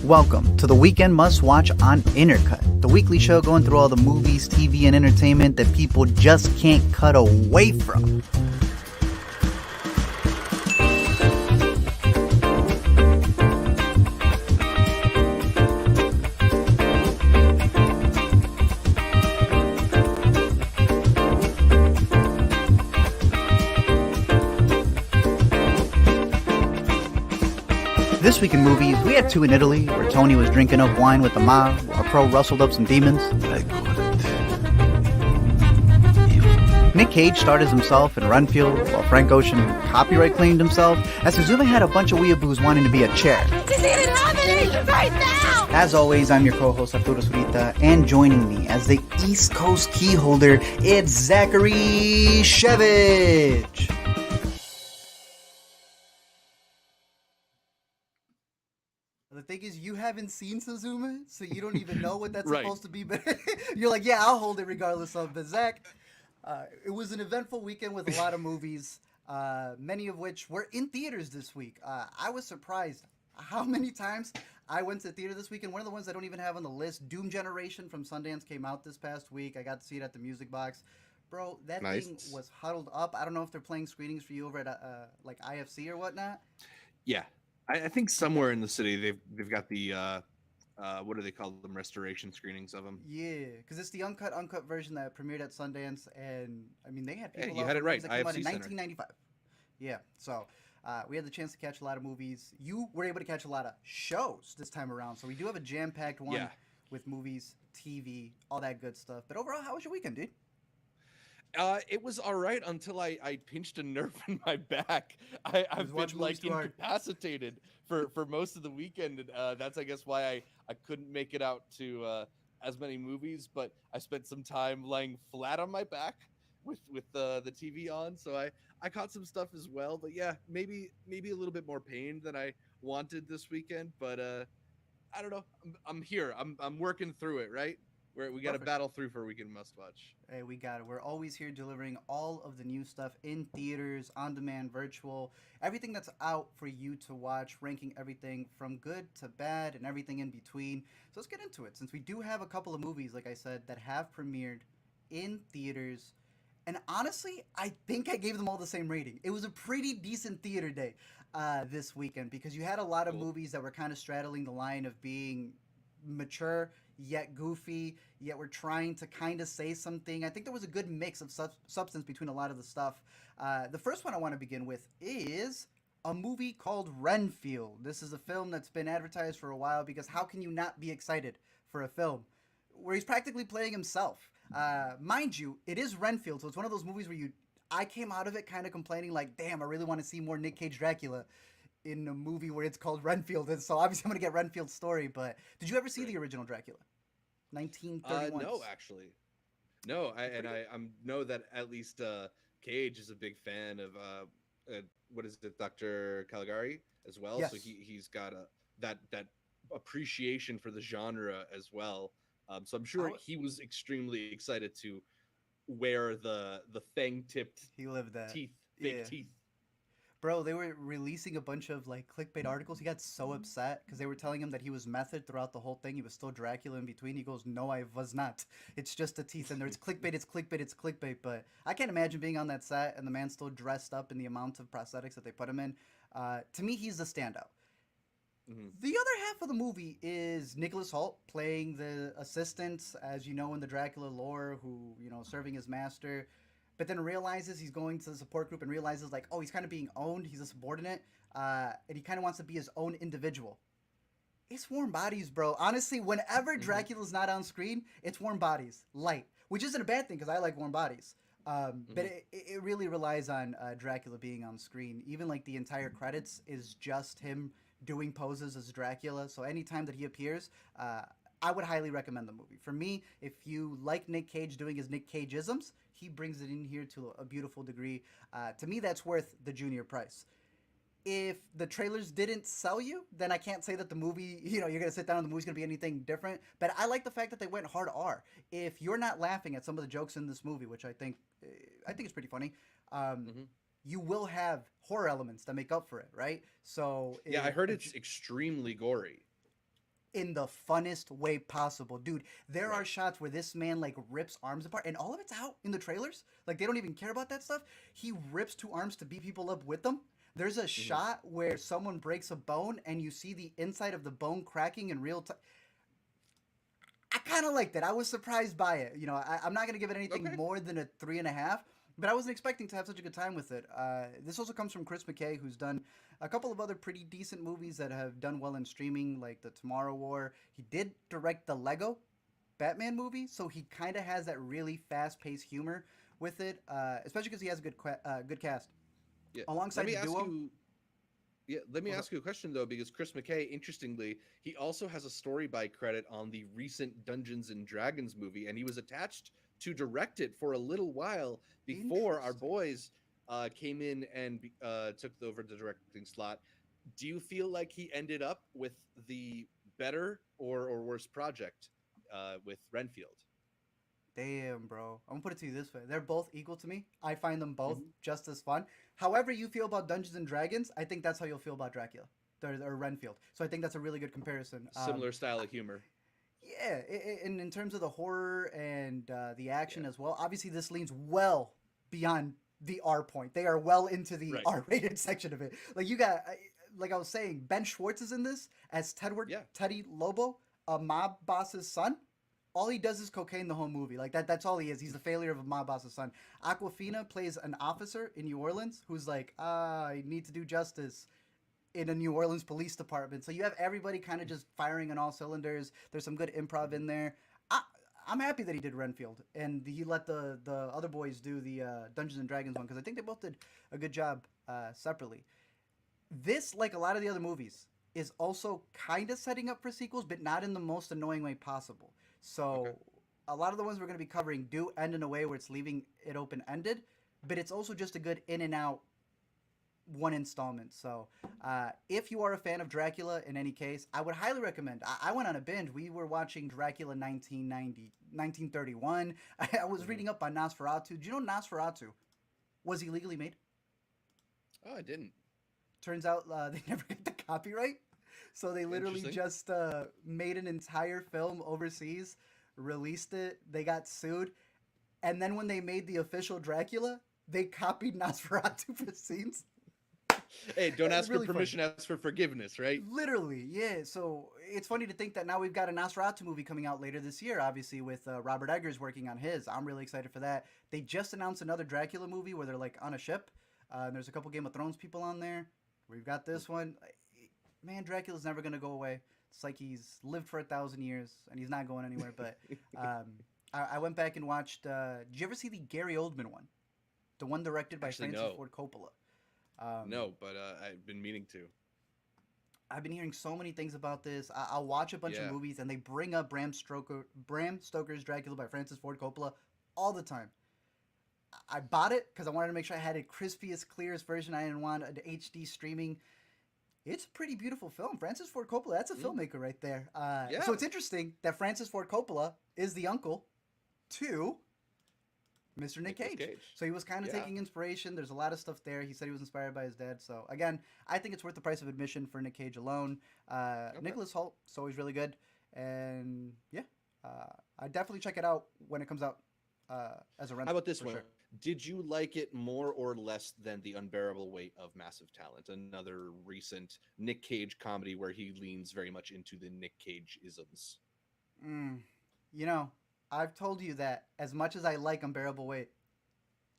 Welcome to the Weekend Must Watch on Intercut, the weekly show going through all the movies, TV, and entertainment that people just can't cut away from. This week in movies, we had two in Italy, where Tony was drinking up wine with the mob, while Pro rustled up some demons. I got it. Nick Cage starred as himself in Renfield, while Frank Ocean copyright claimed himself, as Suzume had a bunch of weeaboos wanting to be a chair. This ain't nomination right now! As always, I'm your co-host Arturo Zurita, and joining me as the East Coast key holder, it's Zachary Shevich. The thing is, you haven't seen Suzume, so you don't even know what that's Right. supposed to be. But you're like, yeah, I'll hold it regardless of. But Zach, it was an eventful weekend with a lot of movies, many of which were in theaters this week. I was surprised how many times I went to theater this week, and one of the ones I don't even have on the list, Doom Generation from Sundance, came out this past week. I got to see it at the Music Box. Bro, that Nice. thing was huddled up. I don't know if they're playing screenings for you over at like IFC or whatnot. Yeah, I think somewhere in the city they've got the what do they call them, restoration screenings of them. Yeah, because it's the uncut version that premiered at Sundance, and I mean they had people. you out had for it right, movies that came out in IFC Center. 1995. Yeah, so we had the chance to catch a lot of movies. You were able to catch a lot of shows this time around, so we do have a jam-packed one Yeah. with movies, TV, all that good stuff. But overall, how was your weekend, dude? It was all right until I pinched a nerve in my back. I've watching been like movies too hard. incapacitated for most of the weekend, and that's I guess why I couldn't make it out to as many movies. But I spent some time laying flat on my back with the TV on, so I caught some stuff as well. But yeah, maybe a little bit more pain than I wanted this weekend. But I don't know. I'm here. I'm working through it. Right. We got to Perfect. battle through for a weekend must watch. Hey, we got it. We're always here delivering all of the new stuff in theaters, on demand, virtual, everything that's out for you to watch, ranking everything from good to bad and everything in between. So let's get into it. Since we do have a couple of movies, like I said, that have premiered in theaters. And honestly, I think I gave them all the same rating. It was a pretty decent theater day this weekend because you had a lot of Cool. movies that were kind of straddling the line of being mature yet goofy, yet we're trying to kind of say something. I think there was a good mix of substance between a lot of the stuff. The first one I want to begin with is a movie called Renfield. This is a film that's been advertised for a while because how can you not be excited for a film where he's practically playing himself? Mind you, it is Renfield, so it's one of those movies where I came out of it kind of complaining like, damn, I really want to see more Nick Cage Dracula in a movie where it's called Renfield, and so obviously I'm gonna get Renfield's story. But did you ever see the original Dracula, 1931? No, actually, no. I know that at least Cage is a big fan of what is it, Dr. Caligari as well. Yes. So he's got that appreciation for the genre as well. So I'm sure he was extremely excited to wear the fang-tipped He lived that. fake Yeah. teeth. Bro, they were releasing a bunch of like clickbait articles. He got so upset because they were telling him that he was method throughout the whole thing. He was still Dracula in between. He goes, "No, I was not. It's just the teeth." And there's clickbait. It's clickbait. It's clickbait. But I can't imagine being on that set and the man still dressed up in the amount of prosthetics that they put him in. To me, he's the standout. Mhm. The other half of the movie is Nicholas Hoult playing the assistant, as you know in the Dracula lore, who, serving his master, but then realizes he's going to the support group and realizes like, oh, he's kind of being owned. He's a subordinate, and he kind of wants to be his own individual. It's warm bodies, bro. Honestly, whenever Dracula's not on screen, it's warm bodies, light, which isn't a bad thing because I like warm bodies. But it really relies on Dracula being on screen. Even like the entire credits is just him doing poses as Dracula. So anytime that he appears, I would highly recommend the movie. For me, if you like Nick Cage doing his Nick Cage-isms, he brings it in here to a beautiful degree. To me, that's worth the junior price. If the trailers didn't sell you, then I can't say that the movie, you're going to sit down and the movie's going to be anything different. But I like the fact that they went hard R. If you're not laughing at some of the jokes in this movie, which I think it's pretty funny, you will have horror elements that make up for it, right? So Yeah, I heard it's extremely gory. in the funnest way possible. Dude, there are Right. shots where this man like rips arms apart and all of it's out in the trailers. Like they don't even care about that stuff. He rips two arms to beat people up with them. There's a Hmm. shot where someone breaks a bone and you see the inside of the bone cracking in real time. I kind of liked it. I was surprised by it. You know, I'm not going to give it anything Okay. more than a 3.5, but I wasn't expecting to have such a good time with it. This also comes from Chris McKay, who's done a couple of other pretty decent movies that have done well in streaming, like The Tomorrow War. He did direct the Lego Batman movie, so he kind of has that really fast-paced humor with it, especially because he has a good cast. Yeah. Alongside Let me the ask duo, you. Yeah, let me what's up? ask you a question though, because Chris McKay, interestingly, he also has a story by credit on the recent Dungeons and Dragons movie, and he was attached to direct it for a little while before our Interesting. boys came in and took over the directing slot. Do you feel like he ended up with the better or worse project with Renfield? Damn, bro. I'm gonna put it to you this way: they're both equal to me. I find them both Hmm. just as fun. However you feel about Dungeons and Dragons, I think that's how you'll feel about Dracula or Renfield. So I think that's a really good comparison. Similar style of humor. Yeah, and in terms of the horror and the Yeah. action as well, obviously this leans well beyond the R point. They are well into the Right. R-rated section of it. Like you got, like I was saying, Ben Schwartz is in this as Yeah. Teddy Lobo, a mob boss's son. All he does is cocaine the whole movie. Like that's all he is. He's the failure of a mob boss's son. Aquafina plays an officer in New Orleans who's like, I need to do justice in a New Orleans police department. So you have everybody kind of just firing on all cylinders. There's some good improv Mhm. in there. I, I'm happy that he did Renfield and he let the other boys do the Dungeons and Dragons one because I think they both did a good job separately. This, like a lot of the other movies, is also kind of setting up for sequels, but not in the most annoying way possible. Okay. So a lot of the ones we're going to be covering do end in a way where it's leaving it open ended, but it's also just a good in and out one installment. So, if you are a fan of Dracula, in any case, I would highly recommend. I went on a binge. We were watching Dracula 1990, 1931. I was Hmm. reading up on Nosferatu. Do you know Nosferatu was illegally made? Oh, I didn't. Turns out they never got the copyright. So they literally Interesting. just made an entire film overseas, released it. They got sued. And then when they made the official Dracula, they copied Nosferatu for scenes. Hey, don't It's ask for really funny. permission, ask for forgiveness, right? Literally, yeah. So it's funny to think that now we've got a Nosferatu movie coming out later this year, obviously, with Robert Eggers working on his. I'm really excited for that. They just announced another Dracula movie where they're like on a ship. And there's a couple Game of Thrones people on there. We've got this one. Man, Dracula's never going to go away. It's like he's lived for 1,000 years and he's not going anywhere. But um, I went back and watched. Did you ever see the Gary Oldman one? The one directed by Actually, Francis no, Ford Coppola. Um, no, but I've been meaning to. I've been hearing so many things about this. I'll watch a bunch of Yeah. movies and they bring up Bram Stoker's Dracula by Francis Ford Coppola all the time. I bought it because I wanted to make sure I had a crispiest, clearest version. I didn't want an HD streaming. It's a pretty beautiful film. Francis Ford Coppola, that's a Mm, filmmaker right there. So yeah. it's interesting that Francis Ford Coppola is the uncle to Mr. Nick Nicolas Cage. Cage. So he was kind of Yeah. taking inspiration. There's a lot of stuff there. He said he was inspired by his dad. So again, I think it's worth the price of admission for Nick Cage alone. Okay. Nicholas Hoult is always really good, and yeah, I definitely check it out when it comes out as a How rental about this for one? sure. Did you like it more or less than The Unbearable Weight of Massive Talent, another recent Nick Cage comedy where he leans very much into the Nick Cage isms? Mm, you know, I've told you that as much as I like Unbearable Weight,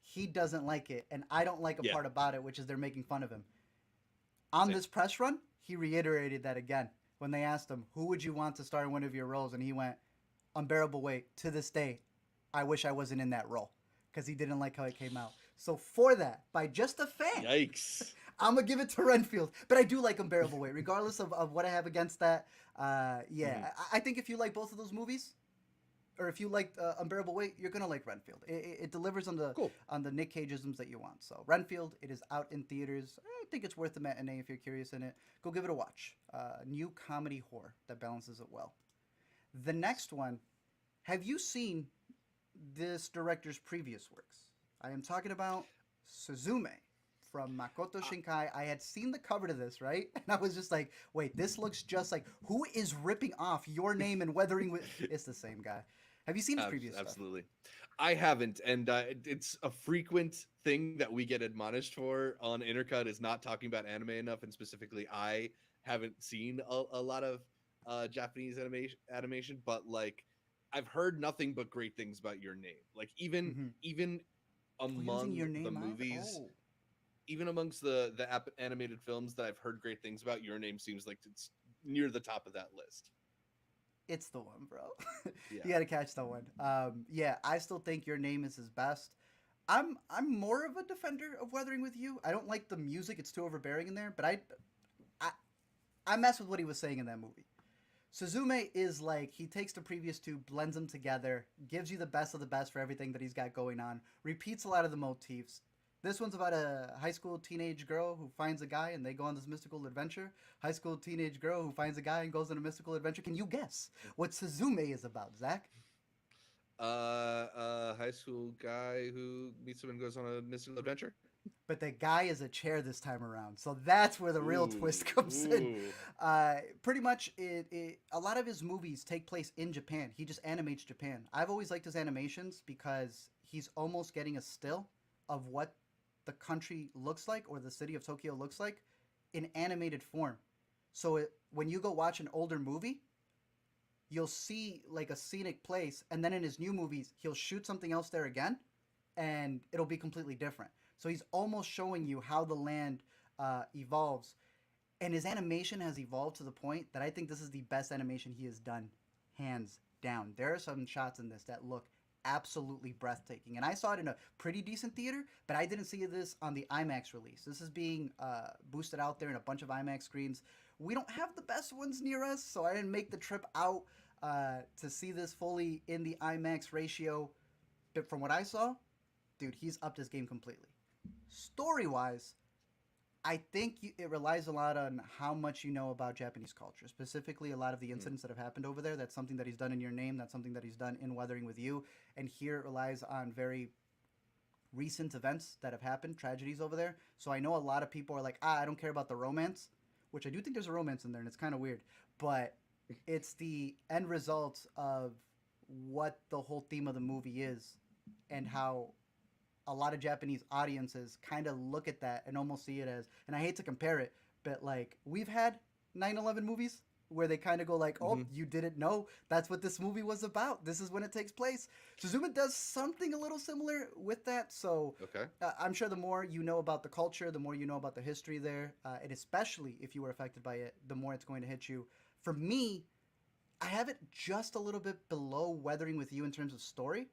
he doesn't like it, and I don't like a Yeah, part about it, which is they're making fun of him. On same. this press run, he reiterated that again when they asked him, "Who would you want to star in one of your roles?" And he went, "Unbearable Weight." To this day, I wish I wasn't in that role because he didn't like how it came out. So for that, by just a fan, Yikes. I'm gonna give it to Renfield. But I do like Unbearable Weight, regardless of what I have against that. Hmm. Yeah, I think if you like both of those movies, or if you like Unbearable Weight, you're gonna like Renfield. It delivers Cool. on the Nick Cageisms that you want. So Renfield, it is out in theaters. I think it's worth the matinee if you're curious in it. Go give it a watch. New comedy horror that balances it well. The next one, have you seen this director's previous works? I am talking about Suzume from Makoto Shinkai. I had seen the cover to this, right? And I was just like, wait, this looks just like, who is ripping off Your Name and Weathering with... It's the same guy. Have you seen his previous stuff? Absolutely. I haven't, and it's a frequent thing that we get admonished for on Intercut is not talking about anime enough, and specifically, I haven't seen a lot of Japanese animation, but like I've heard nothing but great things about Your Name. Like even among Your the Name movies, Oh. even amongst the animated films that I've heard great things about, Your Name seems like it's near the top of that list. It's the one, bro. Yeah. You gotta catch that one. Yeah, I still think Your Name is his best. I'm more of a defender of Weathering with You. I don't like the music; it's too overbearing in there. But I mess with what he was saying in that movie. Suzume is like he takes the previous two, blends them together, gives you the best of the best for everything that he's got going on. Repeats a lot of the motifs. This one's about a high school teenage girl who finds a guy and they go on this mystical adventure. High school teenage girl who finds a guy and goes on a mystical adventure. Can you guess what Suzume is about, Zach? High school guy who meets someone and goes on a mystical adventure. But the guy is a chair this time around, so that's where the real twist comes in. Pretty much, a lot of his movies take place in Japan. He just animates Japan. I've always liked his animations because he's almost getting a still of what the country looks like or the city of Tokyo looks like in animated form. So when you go watch an older movie, you'll see like a scenic place, and then in his new movies, he'll shoot something else there again, and it'll be completely different. So he's almost showing you how the land evolves. And his animation has evolved to the point that I think this is the best animation he has done, hands down. There are some shots in this that look absolutely breathtaking. And I saw it in a pretty decent theater, but I didn't see this on the IMAX release. This is being boosted out there in a bunch of IMAX screens. We don't have the best ones near us, so I didn't make the trip out to see this fully in the IMAX ratio. But from what I saw, dude, he's upped his game completely. Story-wise, I think it relies a lot on how much you know about Japanese culture, specifically a lot of the incidents that have happened over there. That's something that he's done in Your Name. That's something that he's done in Weathering with You. And here it relies on very recent events that have happened, tragedies over there. So I know a lot of people are like, I don't care about the romance, which I do think there's a romance in there, and it's kind of weird. But it's the end result of what the whole theme of the movie is and how a lot of Japanese audiences kind of look at that and almost see it as, and I hate to compare it, but like we've had 9/11 movies where they kind of go like, oh, you didn't know that's what this movie was about. This is when it takes place. Suzume does something a little similar with that. So I'm sure the more you know about the culture, the more you know about the history there, and especially if you were affected by it, the more it's going to hit you. For me, I have it just a little bit below Weathering with You in terms of story,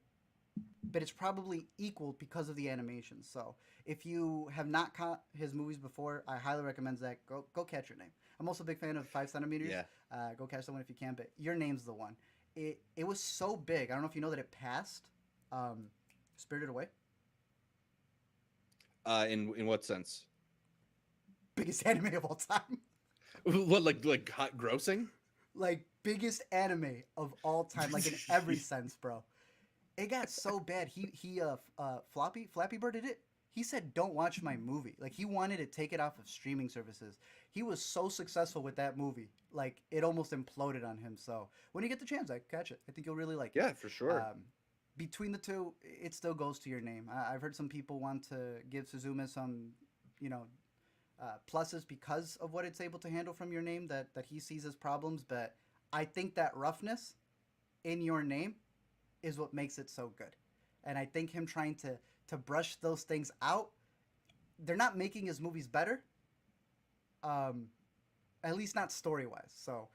but it's probably equal because of the animation. So if you have not caught his movies before, I highly recommend that. Go catch Your Name. I'm also a big fan of 5 centimeters. Yeah. Go catch that one if you can, but Your Name's the one. It was so big. I don't know if you know that it passed Spirited Away. In what sense? Biggest anime of all time. What, like hot grossing? Like biggest anime of all time, like in every sense, bro. It got so bad. Flappy Bird did it. He said, "Don't watch my movie." Like he wanted to take it off of streaming services. He was so successful with that movie, like it almost imploded on him. So when you get the chance, catch it. I think you'll really like it. Yeah, for sure. Between the two, it still goes to Your Name. I've heard some people want to give Suzume some, pluses because of what it's able to handle from Your Name that he sees as problems. But I think that roughness in Your Name is what makes it so good. And I think him trying to brush those things out, they're not making his movies better. At least not story-wise. So,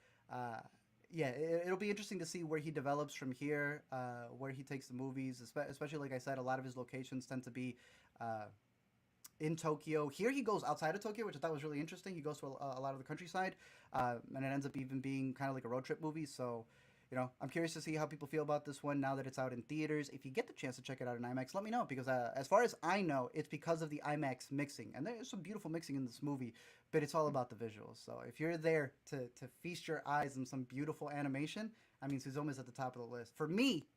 it'll be interesting to see where he develops from here, where he takes the movies, especially, like I said, a lot of his locations tend to be in Tokyo. Here he goes outside of Tokyo, which I thought was really interesting. He goes to a lot of the countryside, and it ends up even being kind of like a road trip movie. So, I'm curious to see how people feel about this one now that it's out in theaters. If you get the chance to check it out in IMAX, let me know, because as far as I know, it's because of the IMAX mixing. And there's some beautiful mixing in this movie, but it's all about the visuals. So if you're there to feast your eyes on some beautiful animation, I mean, Suzume is at the top of the list. For me,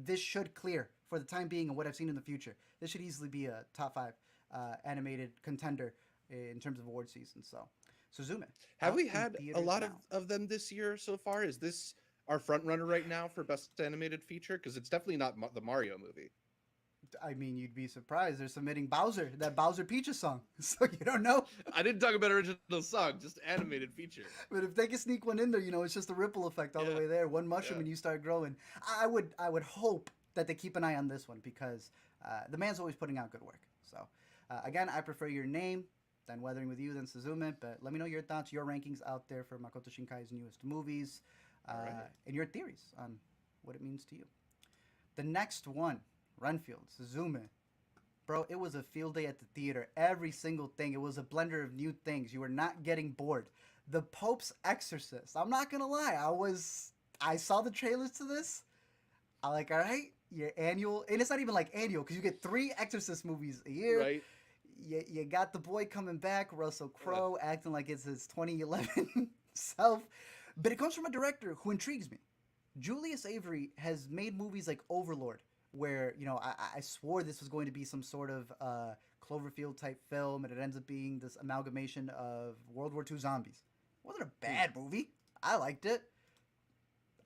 this should clear for the time being and what I've seen in the future. This should easily be a top 5 animated contender in terms of award season. So, Suzume. Have out we in had a theaters lot now. of them this year so far? Is this our front runner right now for best animated feature? Because it's definitely not the Mario movie. I mean, you'd be surprised. They're submitting Bowser, that Bowser Peaches song. So you don't know. I didn't talk about original song, just animated feature. But if they can sneak one in there, it's just a ripple effect all the Yeah. way there. One mushroom Yeah. and you start growing. I would hope that they keep an eye on this one because the man's always putting out good work. So again, I prefer your name than Weathering with You than Suzume. But let me know your thoughts, your rankings out there for Makoto Shinkai's newest movies, Alright. and your theories on what it means to you. The next one, Renfield, Suzume. Bro, it was a field day at the theater. Every single thing. It was a blender of new things. You were not getting bored. The Pope's Exorcist. I'm not gonna lie. I saw the trailers to this. I'm like, all right, your annual, and it's not even like annual because you get 3 Exorcist movies a year. Right? You got the boy coming back, Russell Crowe, acting like it's his 2011 self. But it comes from a director who intrigues me. Julius Avery has made movies like Overlord, where I swore this was going to be some sort of Cloverfield type film, and it ends up being this amalgamation of World War II zombies. It wasn't a bad movie. I liked it.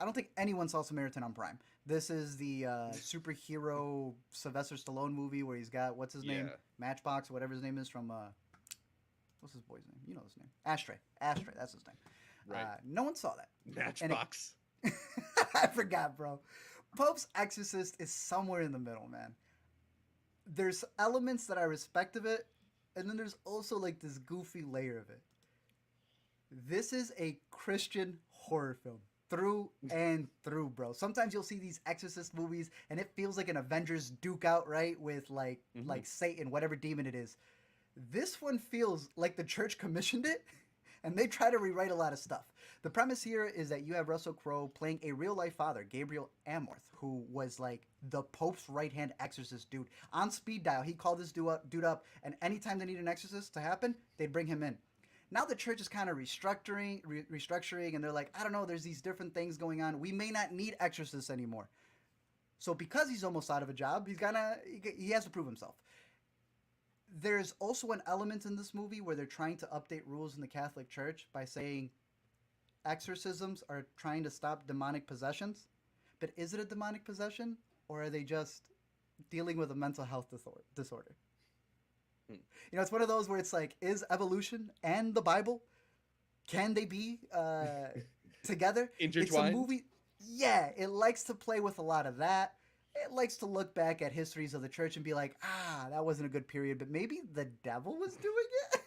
I don't think anyone saw Samaritan on Prime. This is the superhero Sylvester Stallone movie where he's got what's his name, Yeah. Matchbox, whatever his name is from. What's his boy's name? You know his name. Ashtray. Ashtray. That's his name. Right. No one saw that. Matchbox. I forgot, bro. Pope's Exorcist is somewhere in the middle, man. There's elements that I respect of it, and then there's also like this goofy layer of it. This is a Christian horror film through and through, bro. Sometimes you'll see these Exorcist movies, and it feels like an Avengers duke out, right? With like Satan, whatever demon it is. This one feels like the church commissioned it, and they try to rewrite a lot of stuff. The premise here is that you have Russell Crowe playing a real-life father, Gabriel Amorth, who was like the Pope's right-hand exorcist dude. On speed dial, he called this dude up, and anytime they need an exorcist to happen, they'd bring him in. Now the church is kind of restructuring, and they're like, I don't know, there's these different things going on. We may not need exorcists anymore. So because he's almost out of a job, he has to prove himself. There's also an element in this movie where they're trying to update rules in the Catholic Church by saying exorcisms are trying to stop demonic possessions. But is it a demonic possession, or are they just dealing with a mental health disorder? It's one of those where it's like, is evolution and the Bible, can they be together? Intertwined? It's a movie. Yeah, it likes to play with a lot of that. It likes to look back at histories of the church and be like, that wasn't a good period, but maybe the devil was doing it.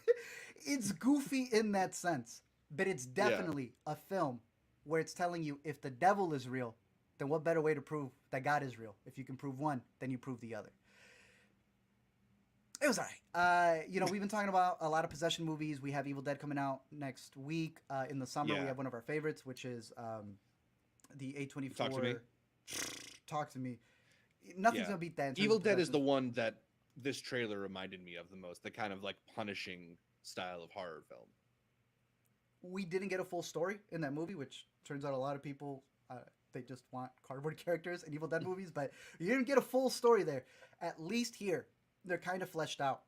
It's goofy in that sense, but it's definitely a film where it's telling you if the devil is real, then what better way to prove that God is real? If you can prove one, then you prove the other. It was all right. We've been talking about a lot of possession movies. We have Evil Dead coming out next week. In the summer, we have one of our favorites, which is the A24. Talk to Me. Talk to Me. Nothing's gonna beat that. In terms Evil of Dead is the possession. one that this trailer reminded me of the most. The kind of like punishing style of horror film. We didn't get a full story in that movie, which turns out a lot of people they just want cardboard characters in Evil Dead movies, but you didn't get a full story there. At least here, they're kind of fleshed out.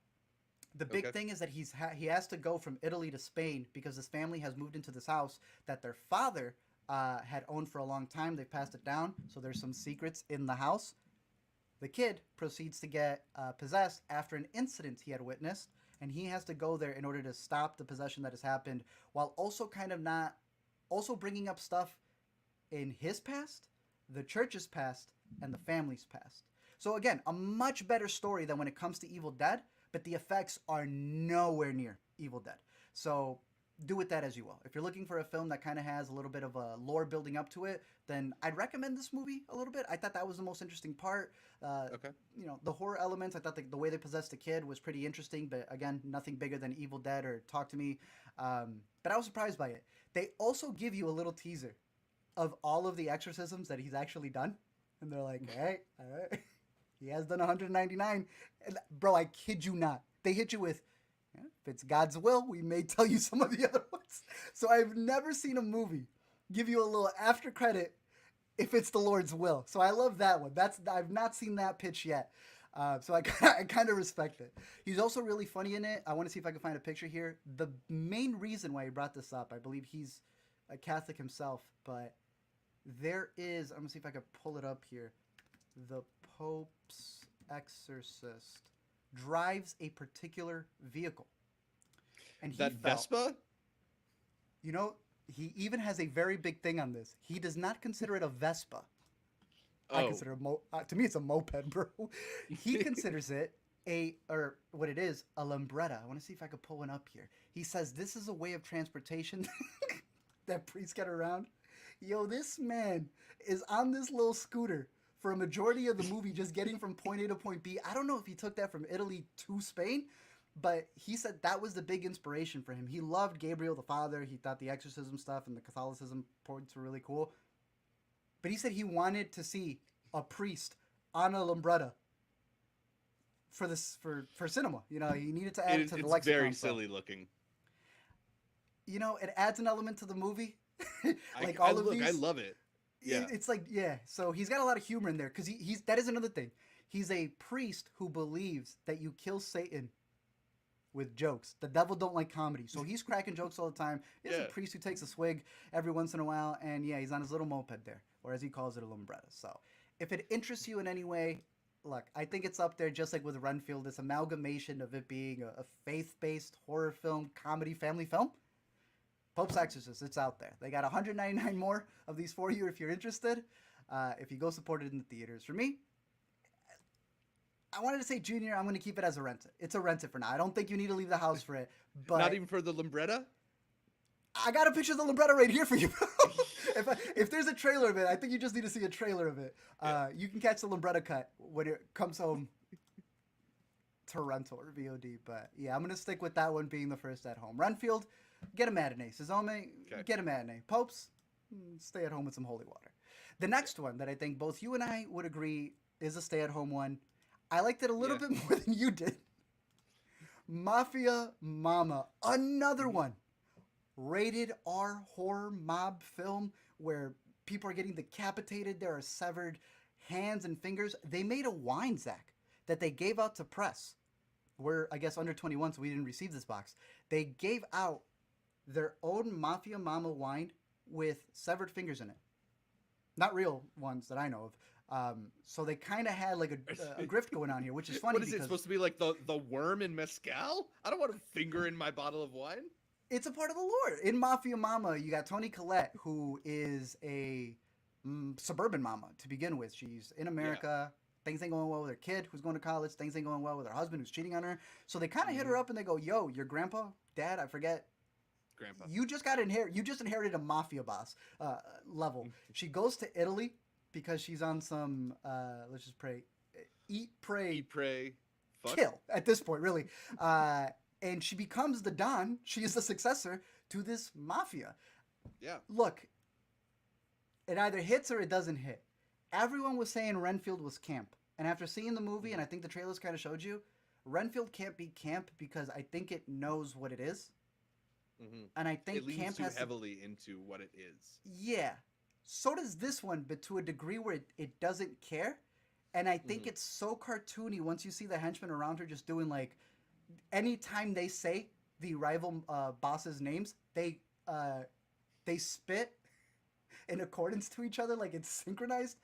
The big thing is that he has to go from Italy to Spain because his family has moved into this house that their father had owned for a long time. They passed it down, so there's some secrets in the house. The kid proceeds to get possessed after an incident he had witnessed, and he has to go there in order to stop the possession that has happened, while also also bringing up stuff in his past, the church's past, and the family's past. So again, a much better story than when it comes to Evil Dead, but the effects are nowhere near Evil Dead. So do with that as you will. If you're looking for a film that kind of has a little bit of a lore building up to it, then I'd recommend this movie a little bit. I thought that was the most interesting part. The horror elements, I thought the way they possessed the kid was pretty interesting, but again, nothing bigger than Evil Dead or Talk to Me. But I was surprised by it. They also give you a little teaser of all of the exorcisms that he's actually done. And they're like, all right. He has done 199. And, bro, I kid you not. They hit you with, if it's God's will, we may tell you some of the other ones. So I've never seen a movie give you a little after credit if it's the Lord's will. So I love that one. I've not seen that pitch yet. So I I kind of respect it. He's also really funny in it. I want to see if I can find a picture here. The main reason why he brought this up, I believe he's a Catholic himself, but there is. I'm gonna see if I can pull it up here. The Pope's exorcist drives a particular vehicle, and he That felt, Vespa? you know, he even has a very big thing on this. He does not consider it a Vespa. I Oh, consider to me it's a moped, bro. He considers it or what it is, a lambretta. I want to see if I could pull one up here. He says this is a way of transportation that priests get around. Yo, this man is on this little scooter for a majority of the movie, just getting from point A to point B. I don't know if he took that from Italy to Spain, but he said that was the big inspiration for him. He loved Gabriel the Father. He thought the exorcism stuff and the Catholicism points were really cool. But he said he wanted to see a priest on a lambretta for this for cinema. You know, he needed to add it to the it's lexicon. very so, silly looking. You know, it adds an element to the movie. Like I all of look, these, I love it. Yeah. it's like So he's got a lot of humor in there because he's that is another thing. He's a priest who believes that you kill Satan with jokes. The devil don't like comedy, so he's cracking jokes all the time. He's a Yeah. priest who takes a swig every once in a while, and yeah, he's on his little moped there, or as he calls it, a lambretta. So if it interests you in any way, look, I think it's up there, just like with Renfield, this amalgamation of it being a faith-based horror film, comedy, family film. Pope's Exorcist, it's out there. They got 199 more of these for you if you're interested. If you go support it in the theaters. For me, I wanted to say Junior, I'm going to keep it as a rent it. It's a rent it for now. I don't think you need to leave the house for it. But Not even for the lambretta? I got a picture of the lambretta right here for you. If there's a trailer of it, I think you just need to see a trailer of it. You can catch the lambretta cut when it comes home to rental or VOD. But yeah, I'm going to stick with that one being the first at home. Renfield, get a matinee. Suzume, get a matinee. Popes, stay at home with some holy water. The next one that I think both you and I would agree is a stay at home one. I liked it a little bit more than you did. Mafia Mamma, another one. Rated R horror mob film where people are getting decapitated. There are severed hands and fingers. They made a wine, Zach, that they gave out to press. We're, I guess, under 21, so we didn't receive this box. They gave out their own Mafia Mamma wine with severed fingers in it. Not real ones that I know of. So they kind of had like a grift going on here, which is funny. What is it supposed to be, like the worm in mezcal? I don't want a finger in my bottle of wine. It's a part of the lore. In Mafia Mamma, you got Toni Collette, who is a suburban mama to begin with. She's in America. Things ain't going well with her kid, who's going to college. Things ain't going well with her husband, who's cheating on her. So they kind of hit her up and they go, "Yo, your grandpa, dad, I forget. Grandpa. You just inherited a mafia boss level." She goes to Italy because she's on some let's just eat, pray, fuck. kill at this point, really. And she becomes the Don. She is the successor to this mafia. Yeah. Look, it either hits or it doesn't hit. Everyone was saying Renfield was camp. And after seeing the movie, and I think the trailers kind of showed you, Renfield can't be camp because I think it knows what it is. Mm-hmm. And I think it leans camp too has heavily into what it is. Yeah. So does this one, but to a degree where it doesn't care. And I think it's so cartoony once you see the henchmen around her just doing like, anytime they say the rival bosses' names, they spit in accordance to each other, like it's synchronized.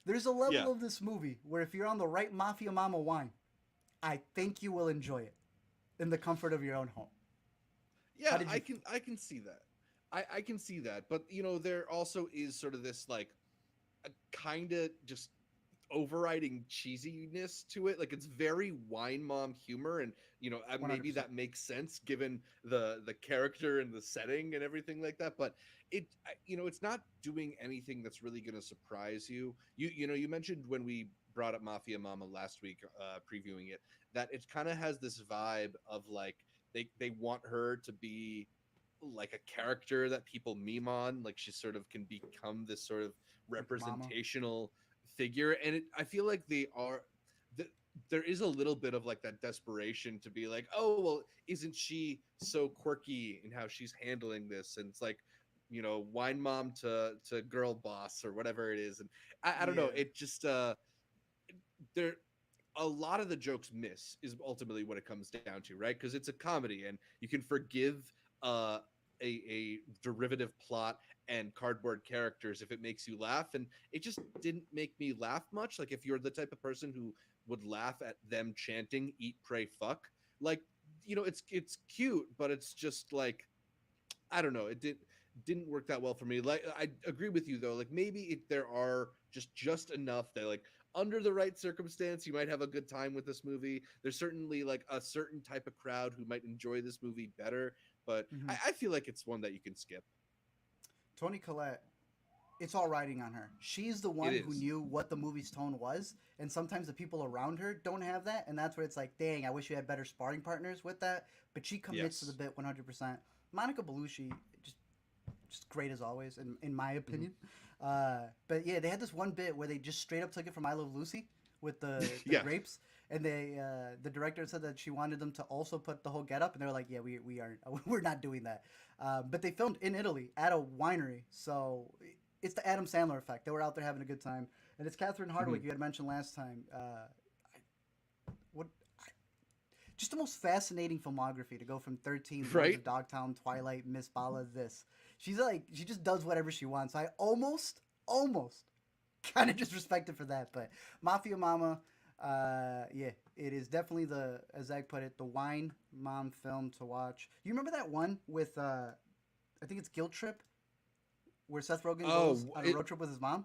There's a level of this movie where if you're on the right Mafia Mamma wine, I think you will enjoy it in the comfort of your own home. Yeah, I can see that. I can see that. But, you know, there also is sort of this, like, kind of just overriding cheesiness to it. Like, it's very wine mom humor. And, you know, maybe 100%. that makes sense given the character and the setting and everything like that. But it's not doing anything that's really going to surprise you. You mentioned when we brought up Mafia Mamma last week, previewing it, that it kind of has this vibe of, like, they want her to be like a character that people meme on, like she sort of can become this sort of representational figure. And I feel like there is a little bit of like that desperation to be like, oh, well, isn't she so quirky in how she's handling this? And it's like, you know, wine mom to girl boss or whatever it is. And I don't know. It just, a lot of the jokes miss is ultimately what it comes down to, right? Because it's a comedy and you can forgive a derivative plot and cardboard characters if it makes you laugh, and it just didn't make me laugh much. Like if you're the type of person who would laugh at them chanting "Eat, Pray, Fuck," like, it's cute, but it's just like, I don't know, it didn't work that well for me. Like, I agree with you though, like maybe there are just enough that, like, under the right circumstance you might have a good time with this movie. There's certainly like a certain type of crowd who might enjoy this movie better, but Mm-hmm. I feel like it's one that you can skip. Toni Collette, it's all riding on her. She's the one who knew what the movie's tone was, and sometimes the people around her don't have that, and that's where it's like, dang, I wish you had better sparring partners with that. But she commits to the bit 100%. Monica Bellucci, just great as always, in my opinion. But yeah, they had this one bit where they just straight up took it from I Love Lucy with the grapes, and the director said that she wanted them to also put the whole getup, and they're like, yeah, we aren't, we're not doing that. But they filmed in Italy at a winery, so it's the Adam Sandler effect. They were out there having a good time, and it's Catherine Hardwicke you had mentioned last time. Just the most fascinating filmography to go from 13 Right? to Dogtown, Twilight, Miss Bala, this. She's like, she just does whatever she wants. I almost kind of just respect her for that. But Mafia Mamma, yeah, it is definitely as Zach put it, the wine mom film to watch. You remember that one with, I think it's Guilt Trip, where Seth Rogen goes on a road trip with his mom?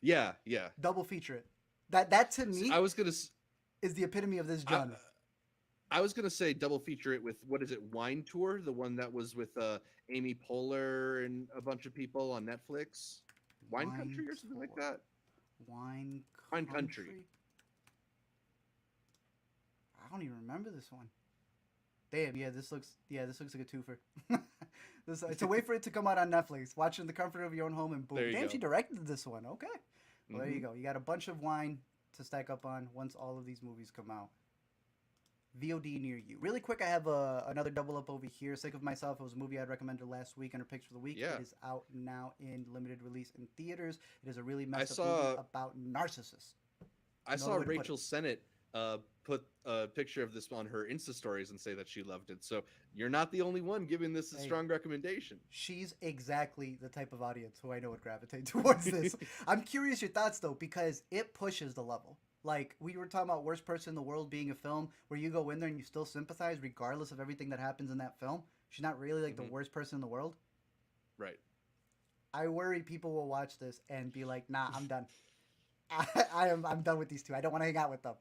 Yeah. Double feature it. That to me is the epitome of this genre. I was gonna say double feature it with, what is it, Wine Tour, the one that was with Amy Poehler and a bunch of people on Netflix, Wine Country or something like that. Wine Country. I don't even remember this one. Damn, yeah, this looks like a twofer. It's a way for it to come out on Netflix. Watch it in the comfort of your own home, and boom. Damn, she directed this one. Okay. Well, there you go. You got a bunch of wine to stack up on once all of these movies come out. VOD near you. Really quick, I have another double up over here. Sick of Myself. It was a movie I'd recommended last week under Picks for the Week. Yeah. It is out now in limited release in theaters. It is a really messed up movie about narcissists. I saw Rachel Sennett put a picture of this on her Insta stories and say that she loved it. So you're not the only one giving this a strong recommendation. She's exactly the type of audience who I know would gravitate towards this. I'm curious your thoughts though, because it pushes the level. Like, we were talking about Worst Person in the World being a film where you go in there and you still sympathize regardless of everything that happens in that film. She's not really like the worst person in the world. Right. I worry people will watch this and be like, nah, I'm done. I'm done with these two. I don't want to hang out with them.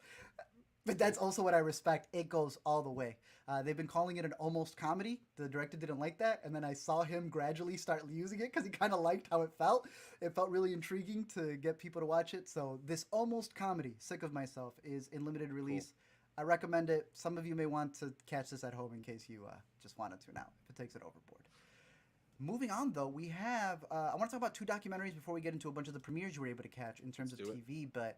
But that's also what I respect. It goes all the way. They've been calling it an almost comedy. The director didn't like that. And then I saw him gradually start using it because he kind of liked how it felt. It felt really intriguing to get people to watch it. So this almost comedy, Sick of Myself, is in limited release. Cool. I recommend it. Some of you may want to catch this at home in case you just want to tune out if it takes it overboard. Moving on, though, we have... I want to talk about two documentaries before we get into a bunch of the premieres you were able to catch in terms of TV. But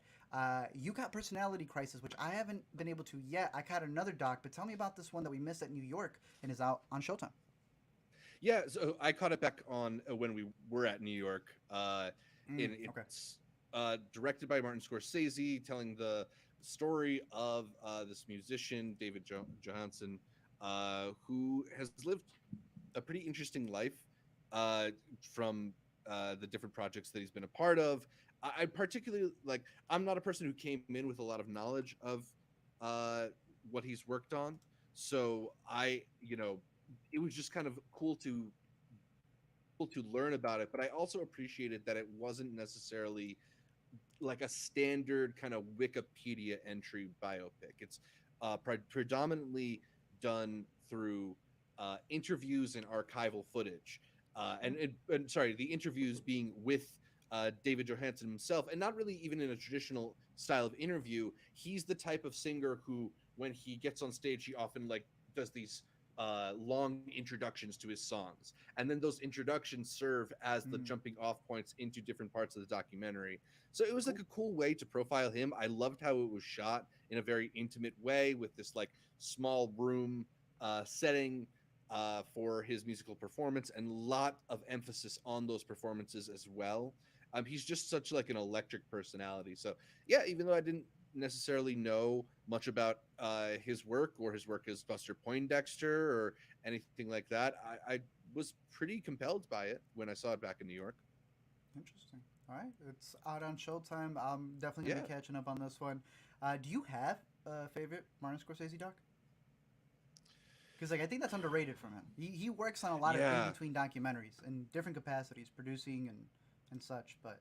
you got Personality Crisis, which I haven't been able to yet. I caught another doc, but tell me about this one that we missed at New York and is out on Showtime. Yeah, so I caught it back on when we were at New York. It's directed by Martin Scorsese, telling the story of this musician, David Johansen, who has lived a pretty interesting life from the different projects that he's been a part of. I particularly I'm not a person who came in with a lot of knowledge of what he's worked on. So it was just kind of cool to learn about it. But I also appreciated that it wasn't necessarily like a standard kind of Wikipedia entry biopic. It's predominantly done through interviews and archival footage, and sorry, the interviews being with David Johansen himself, and not really even in a traditional style of interview. He's the type of singer who, when he gets on stage, he often does these long introductions to his songs, and then those introductions serve as the jumping off points into different parts of the documentary. So it was like a cool way to profile him. I loved how it was shot in a very intimate way with this small room setting for his musical performance, and a lot of emphasis on those performances as well. He's just such an electric personality. So yeah, even though I didn't necessarily know much about his work or his work as Buster Poindexter or anything like that, I was pretty compelled by it when I saw it back in New York. Interesting. All right, it's out on Showtime. I'm definitely gonna Yeah. be catching up on this one. Do you have a favorite Martin Scorsese doc? Because like I think that's underrated from him. He works on a lot of in Yeah. between documentaries in different capacities, producing and such. But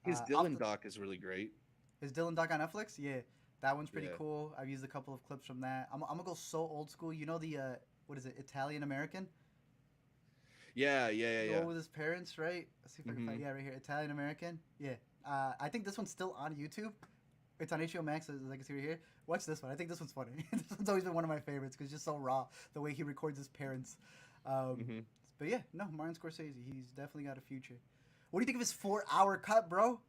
His off Dylan the doc is really great. his Dylan doc on Netflix, yeah, that one's pretty Yeah. cool. I've used a couple of clips from that. I'm gonna go so old school. You know the what is it, Italian American? Yeah, yeah, yeah, The yeah. one with his parents, right? Let's see if I can find. Mhm. Yeah, right here, Italian American. Yeah. I think this one's still on YouTube. It's on HBO Max, as I can see right here. Watch this one. I think this one's funny. This one's always been one of my favorites because it's just so raw the way he records his parents. Mhm. But yeah, no, Martin Scorsese, he's definitely got a future. What do you think of his 4-hour cut, bro?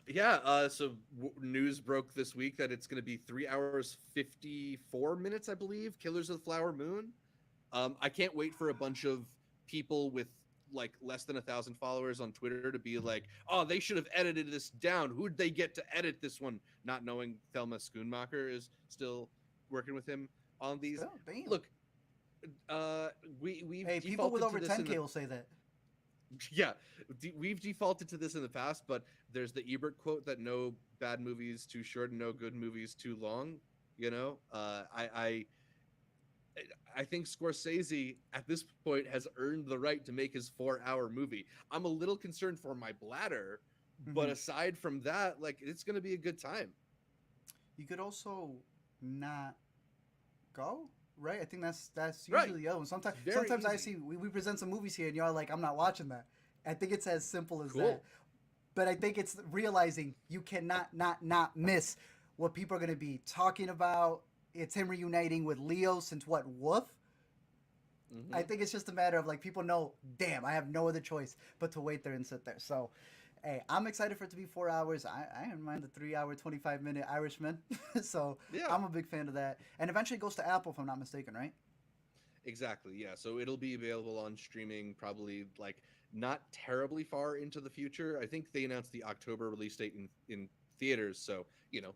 Yeah, so news broke this week that it's going to be 3 hours 54 minutes, I believe. Killers of the Flower Moon. I can't wait for a bunch of people with like less than 1,000 followers on Twitter to be like, "Oh, they should have edited this down. Who'd they get to edit this one?" Not knowing Thelma Schoonmaker is still working with him on these. Still, damn. Look, we've Hey, people with defaulted over to this in 10K the will say that. yeah, we've defaulted to this in the past, but there's the Ebert quote that no bad movies too short and no good movies too long. You know, I think Scorsese at this point has earned the right to make his 4-hour movie. I'm a little concerned for my bladder, but Mhm. aside from that, like it's gonna be a good time. You could also not go, right? I think that's Right. usually the other one. Sometimes Very sometimes I easy. see we present some movies here and y'all are like, I'm not watching that. I think it's as simple as Cool. that. But I think it's realizing you cannot not miss what people are gonna be talking about. It's him reuniting with Leo since what, Wolf? I Mhm. think it's just a matter of like people know, damn, I have no other choice but to wait there and sit there. So hey, I'm excited for it to be 4 hours. I don't mind the 3 hour, 25-minute Irishman. So Yeah. I'm a big fan of that. And eventually it goes to Apple, if I'm not mistaken, right? Exactly. Yeah. So it'll be available on streaming probably like not terribly far into the future. I think they announced the October release date in theaters. So,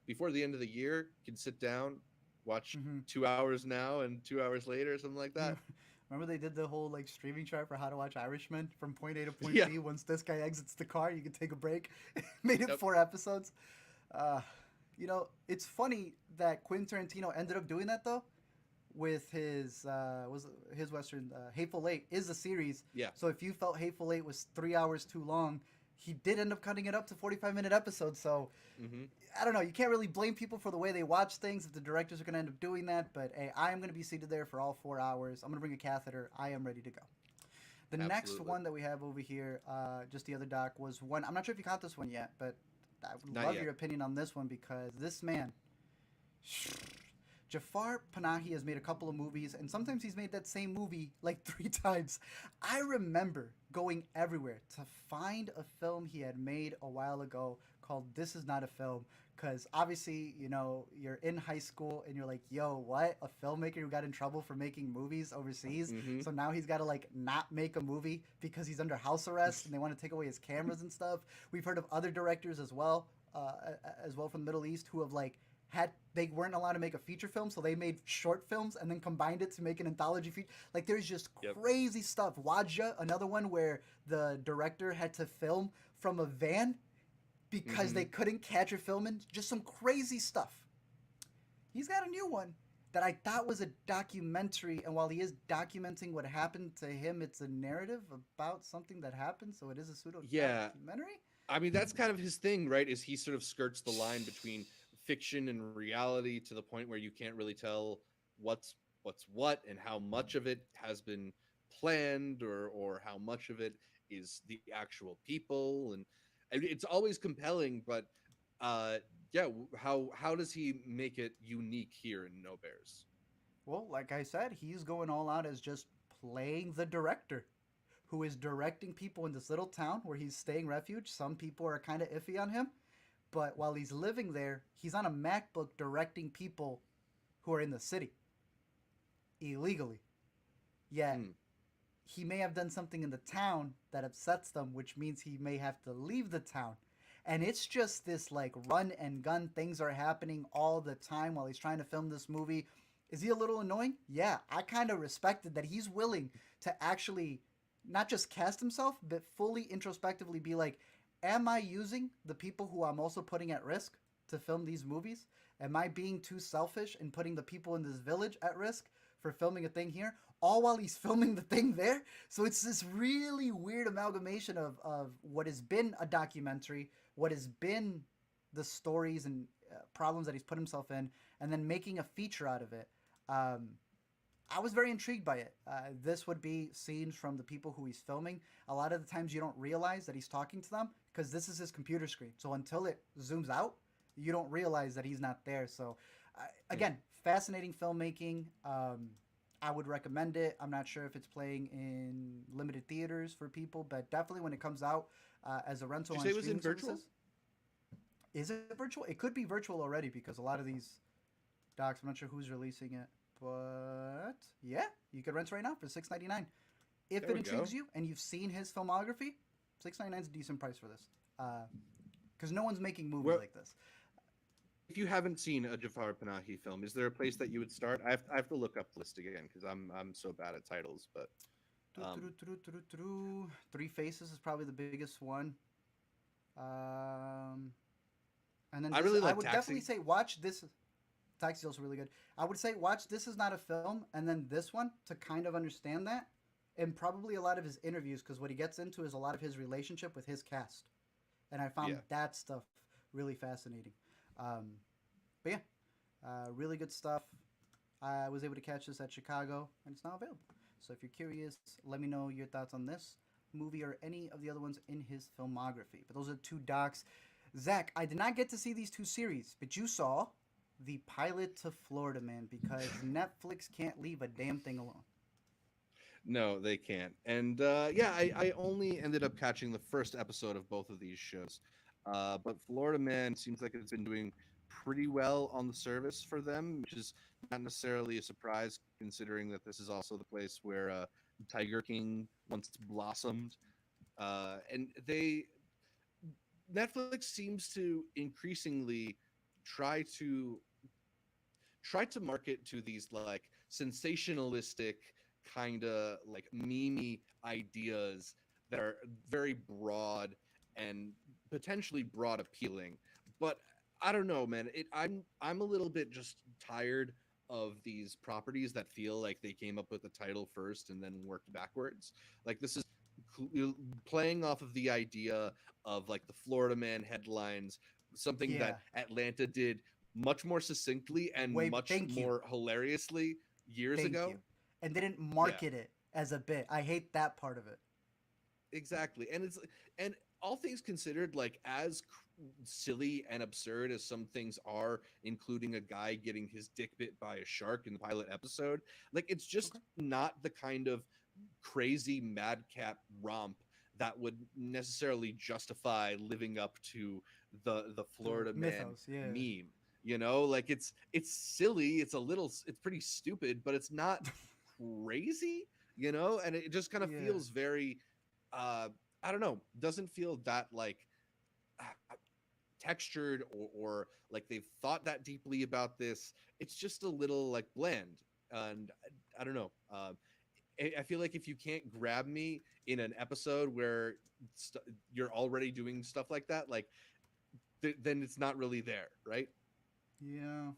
before the end of the year, you can sit down, watch Mm-hmm. 2 hours now and 2 hours later, something like that. Remember they did the whole like streaming chart for how to watch Irishman from point A to point Yeah. B. Once this guy exits the car, you can take a break. Made it Yep. 4 episodes. Uh, it's funny that Quentin Tarantino ended up doing that though, with his Western Hateful Eight is a series. Yeah. So if you felt Hateful Eight was 3 hours too long, he did end up cutting it up to 45-minute episodes. So Hmm. I don't know. You can't really blame people for the way they watch things if the directors are going to end up doing that. But hey, I am going to be seated there for all 4 hours. I'm going to bring a catheter. I am ready to go. The next Absolutely. one that we have over here, just the other doc, was one. I'm not sure if you caught this one yet, but I would Not love yet. your opinion on this one because this man, Jafar Panahi, has made a couple of movies, and sometimes he's made that same movie like 3 times. I remember going everywhere to find a film he had made a while ago called This Is Not a Film. Because obviously, you're in high school and you're like, yo, what? A filmmaker who got in trouble for making movies overseas? Mhm. So now he's got to like not make a movie because he's under house arrest and they want to take away his cameras and stuff. We've heard of other directors as well from the Middle East who have like they weren't allowed to make a feature film, so they made short films and then combined it to make an anthology feature. Like there's just Yep. crazy stuff. Wadja, another one where the director had to film from a van because they couldn't catch her filming. Just some crazy stuff. He's got a new one that I thought was a documentary, and while he is documenting what happened to him, it's a narrative about something that happened, so it is a pseudo Yeah. documentary. I mean, that's kind of his thing, right? Is he sort of skirts the line between fiction and reality to the point where you can't really tell what's what and how much of it has been planned or how much of it is the actual people. And it's always compelling, but yeah, how does he make it unique here in No Bears? Well, like I said, he's going all out as just playing the director who is directing people in this little town where he's staying refuge. Some people are kind of iffy on him, but while he's living there, he's on a MacBook directing people who are in the city illegally. Yet Hmm. he may have done something in the town that upsets them, which means he may have to leave the town. and it's just this like run and gun. Things are happening all the time while he's trying to film this movie. Is he a little annoying? Yeah, I kind of respected that he's willing to actually not just cast himself, but fully introspectively be like, am I using the people who I'm also putting at risk to film these movies? Am I being too selfish and putting the people in this village at risk for filming a thing here, all while he's filming the thing there? So it's this really weird amalgamation of what has been a documentary, what has been the stories and problems that he's put himself in, and then making a feature out of it. I was very intrigued by it. This would be scenes from the people who he's filming. A lot of the times you don't realize that he's talking to them because this is his computer screen. So until it zooms out, you don't realize that he's not there. So again, fascinating filmmaking. I would recommend it. I'm not sure if it's playing in limited theaters for people, but definitely when it comes out as a rental on Did you say it was streaming in virtual? services. Is it virtual? It could be virtual already because a lot of these docs, I'm not sure who's releasing it, but yeah, you could rent right now for $6.99. If There it we intrigues go. you and you've seen his filmography, $6.99 is a decent price for this. Because no one's making movies Well- like this. If you haven't seen a Jafar Panahi film, is there a place that you would start? I have to look up the list again because I'm so bad at titles. But Three Faces is probably the biggest one. And then I really like would Taxi. definitely say watch this. Taxi is also really good. I would say watch This Is Not a Film and then this one to kind of understand that. And probably a lot of his interviews because what he gets into is a lot of his relationship with his cast. And I found Yeah. that stuff really fascinating. But yeah, really good stuff. I was able to catch this at Chicago and it's now available. So if you're curious, let me know your thoughts on this movie or any of the other ones in his filmography. But those are two docs. Zach, I did not get to see these two series, but you saw the pilot to Florida Man because Netflix can't leave a damn thing alone. no, they can't. And yeah, I only ended up catching the first episode of both of these shows. But Florida Man seems like it's been doing pretty well on the service for them, which is not necessarily a surprise considering that this is also the place where Tiger King once blossomed. And Netflix seems to increasingly try to market to these like sensationalistic kind of like memey ideas that are very broad and potentially broad appealing. But I don't know, man. I'm a little bit just tired of these properties that feel like they came up with the title first and then worked backwards. Like this is playing off of the idea of like the Florida Man headlines, something that Atlanta did much more succinctly and much more hilariously years ago. And they didn't market it as a bit. I hate that part of it. Exactly. And all things considered, like as silly and absurd as some things are, including a guy getting his dick bit by a shark in the pilot episode, like it's just not the kind of crazy madcap romp that would necessarily justify living up to the Florida Man meme. You know, like it's silly, it's pretty stupid, but it's not crazy, you know, and it just kind of feels very I don't know, doesn't feel that like textured or like they've thought that deeply about this. It's just a little like bland, and I don't know. I feel like if you can't grab me in an episode where you're already doing stuff like that, like then it's not really there, right? Yeah,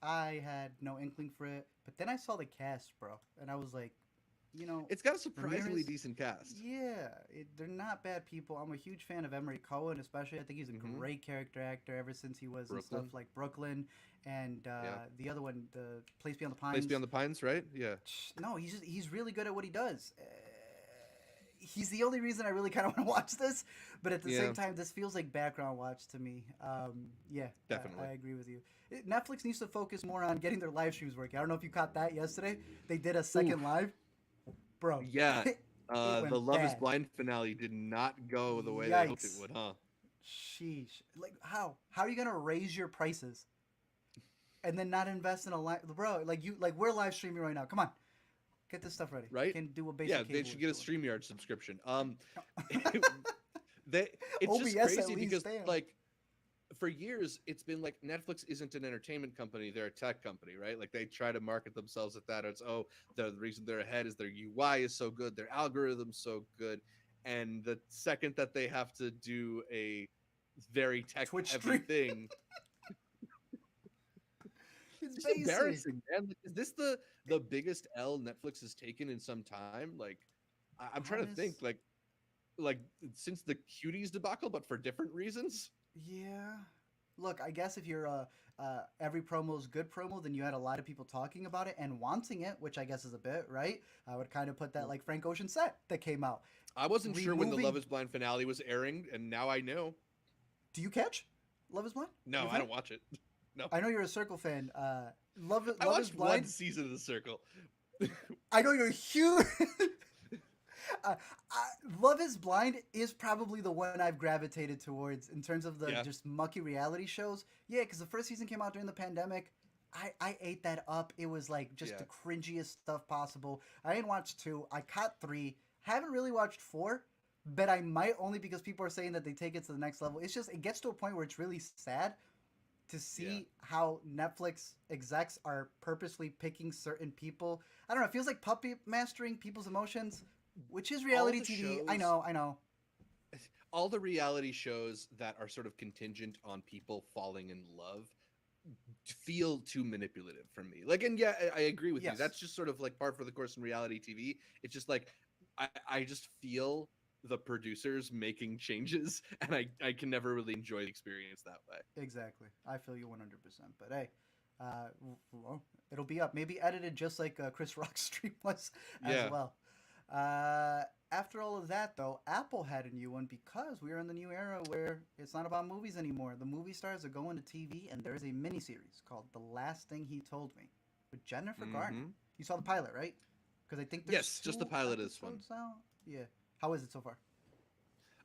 I had no inkling for it, but then I saw the cast, bro, and I was like, you know, it's got a surprisingly Ramirez, decent cast. Yeah, they're not bad people. I'm a huge fan of Emery Cohen, especially. I think he's a great character actor ever since he was in stuff like Brooklyn and the other one, the Place Beyond the Pines. Place Beyond the Pines, right? Yeah. No, he's really good at what he does. He's the only reason I really kind of want to watch this, but at the same time, this feels like background watch to me. Yeah, definitely. I agree with you. Netflix needs to focus more on getting their live streams working. I don't know if you caught that yesterday. They did a second live. Bro. Yeah. The Love is Blind finale did not go the way they hoped it would, huh? Sheesh. Like, how? How are you going to raise your prices and then not invest in a live... Bro, we're live streaming right now. Come on. Get this stuff ready. Right? Can do a basic they should get a StreamYard subscription. they it's just OBS at crazy least, because damn. like for years it's been like Netflix isn't an entertainment company, they're a tech company, right? Like they try to market themselves at that. It's the reason they're ahead is their UI is so good, their algorithm's so good. And the second that they have to do a very tech Twitch heavy stream. thing, It's it's basic. embarrassing, man. Like, is this the biggest L Netflix has taken in some time? Like I'm trying to think Honest. like since the cuties debacle, but for different reasons. Yeah. Look, I guess if you're every promo is good promo, then you had a lot of people talking about it and wanting it, which I guess is a bit right. I would kind of put that like Frank Ocean set that came out. I wasn't sure when the Removing. Love Is Blind finale was airing, and now I know. Do you catch Love Is Blind? No, You a I fan? don't watch it. No, I know you're a Circle fan. Love I Love Is watched one Blind. season of The Circle. I know you're huge. uh, Love Is Blind is probably the one I've gravitated towards in terms of the Yeah. just mucky reality shows. Yeah, because the first season came out during the pandemic. I ate that up. It was like just Yeah. the cringiest stuff possible. I didn't watch 2. I caught 3. Haven't really watched 4, but I might only because people are saying that they take it to the next level. It's just, it gets to a point where it's really sad to see how Netflix execs are purposely picking certain people. I don't know. It feels like puppet mastering people's emotions, which is reality the TV. I shows- know. I know. All the reality shows that are sort of contingent on people falling in love feel too manipulative for me. Like, and yeah, I agree with you. Yes. That's just sort of like par for the course in reality TV. It's just like I just feel the producers making changes, and I can never really enjoy the experience that way. Exactly. I feel you 100%. But hey, well, it'll be up. Maybe edited just like Chris Rock's stream was Yeah. as well. After all of that, though, Apple had a new one because we are in the new era where it's not about movies anymore. The movie stars are going to TV, and there is a miniseries called The Last Thing He Told Me with Jennifer Garner. Mhm. You saw the pilot, right? Because I think there's Yes, just the 2 pilot is fun. episodes out. Yeah. How is it so far?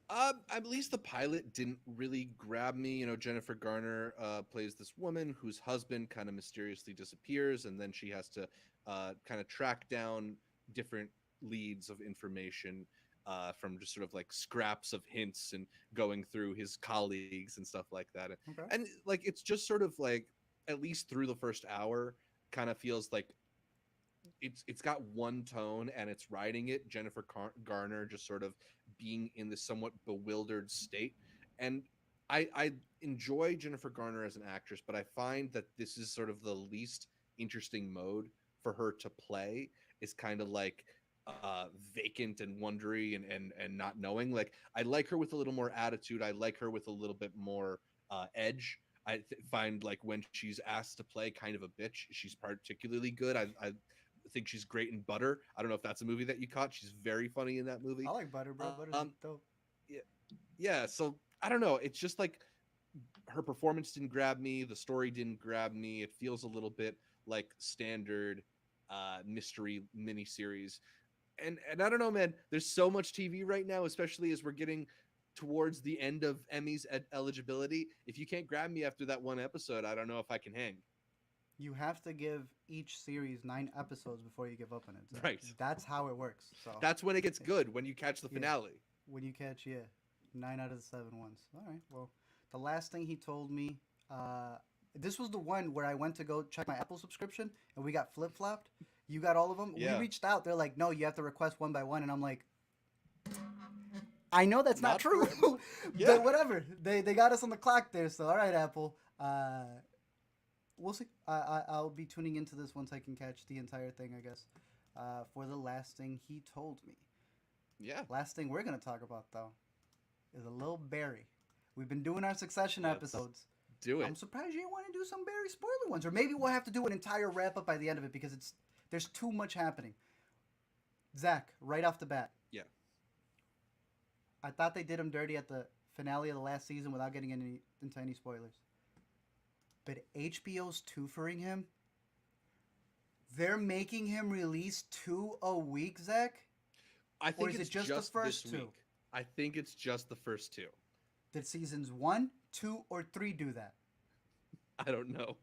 At least the pilot didn't really grab me. You know, Jennifer Garner plays this woman whose husband kind of mysteriously disappears, and then she has to kind of track down different leads of information from just sort of like scraps of hints and going through his colleagues and stuff like that. Okay. And like it's just sort of like at least through the first hour, kind of feels like it's got one tone and it's riding it. Jennifer Garner just sort of being in this somewhat bewildered state, and I enjoy Jennifer Garner as an actress, but I find that this is sort of the least interesting mode for her to play. Is kind of like vacant and wondery and not knowing. Like I like her with a little more attitude. I like her with a little bit more edge. Find like when she's asked to play kind of a bitch, she's particularly good. I think she's great in Butter. I don't know if that's a movie that you caught. She's very funny in that movie. I like Butter, bro. Butter's dope. Yeah, so I don't know. It's just like her performance didn't grab me. The story didn't grab me. It feels a little bit like standard mystery miniseries. And I don't know, man. There's so much TV right now, especially as we're getting towards the end of Emmy's eligibility. If you can't grab me after that one episode, I don't know if I can hang. You have to give each series 9 episodes before you give up on it. Zach. Right. That's how it works. So That's when it gets good, when you catch the Yeah. finale. when you catch, 9 out of the 7 ones. All right. Well, the last thing he told me, this was the one where I went to go check my Apple subscription and we got flip flopped. You got all of them. Yeah. We reached out. They're like, no, you have to request one by one, and I'm like, I know that's not Not true, for Yeah. but whatever. They got us on the clock there. So all right, Apple. We'll see. I'll be tuning into this once I can catch the entire thing, I guess. For the last thing he told me. Yeah. Last thing we're going to talk about, though, is a little Barry. We've been doing our Succession Let's episodes. Do it. I'm surprised you didn't want to do some Barry spoiler ones. Or maybe we'll have to do an entire wrap-up by the end of it because there's too much happening. Zach, right off the bat. Yeah. I thought they did him dirty at the finale of the last season without getting into any spoilers. But HBO's twofering him. They're making him release 2 a week, Zach? I think is it's it just just the first this 2? week. I think it's just the first 2. Did seasons 1, 2, or 3 do that? I don't know.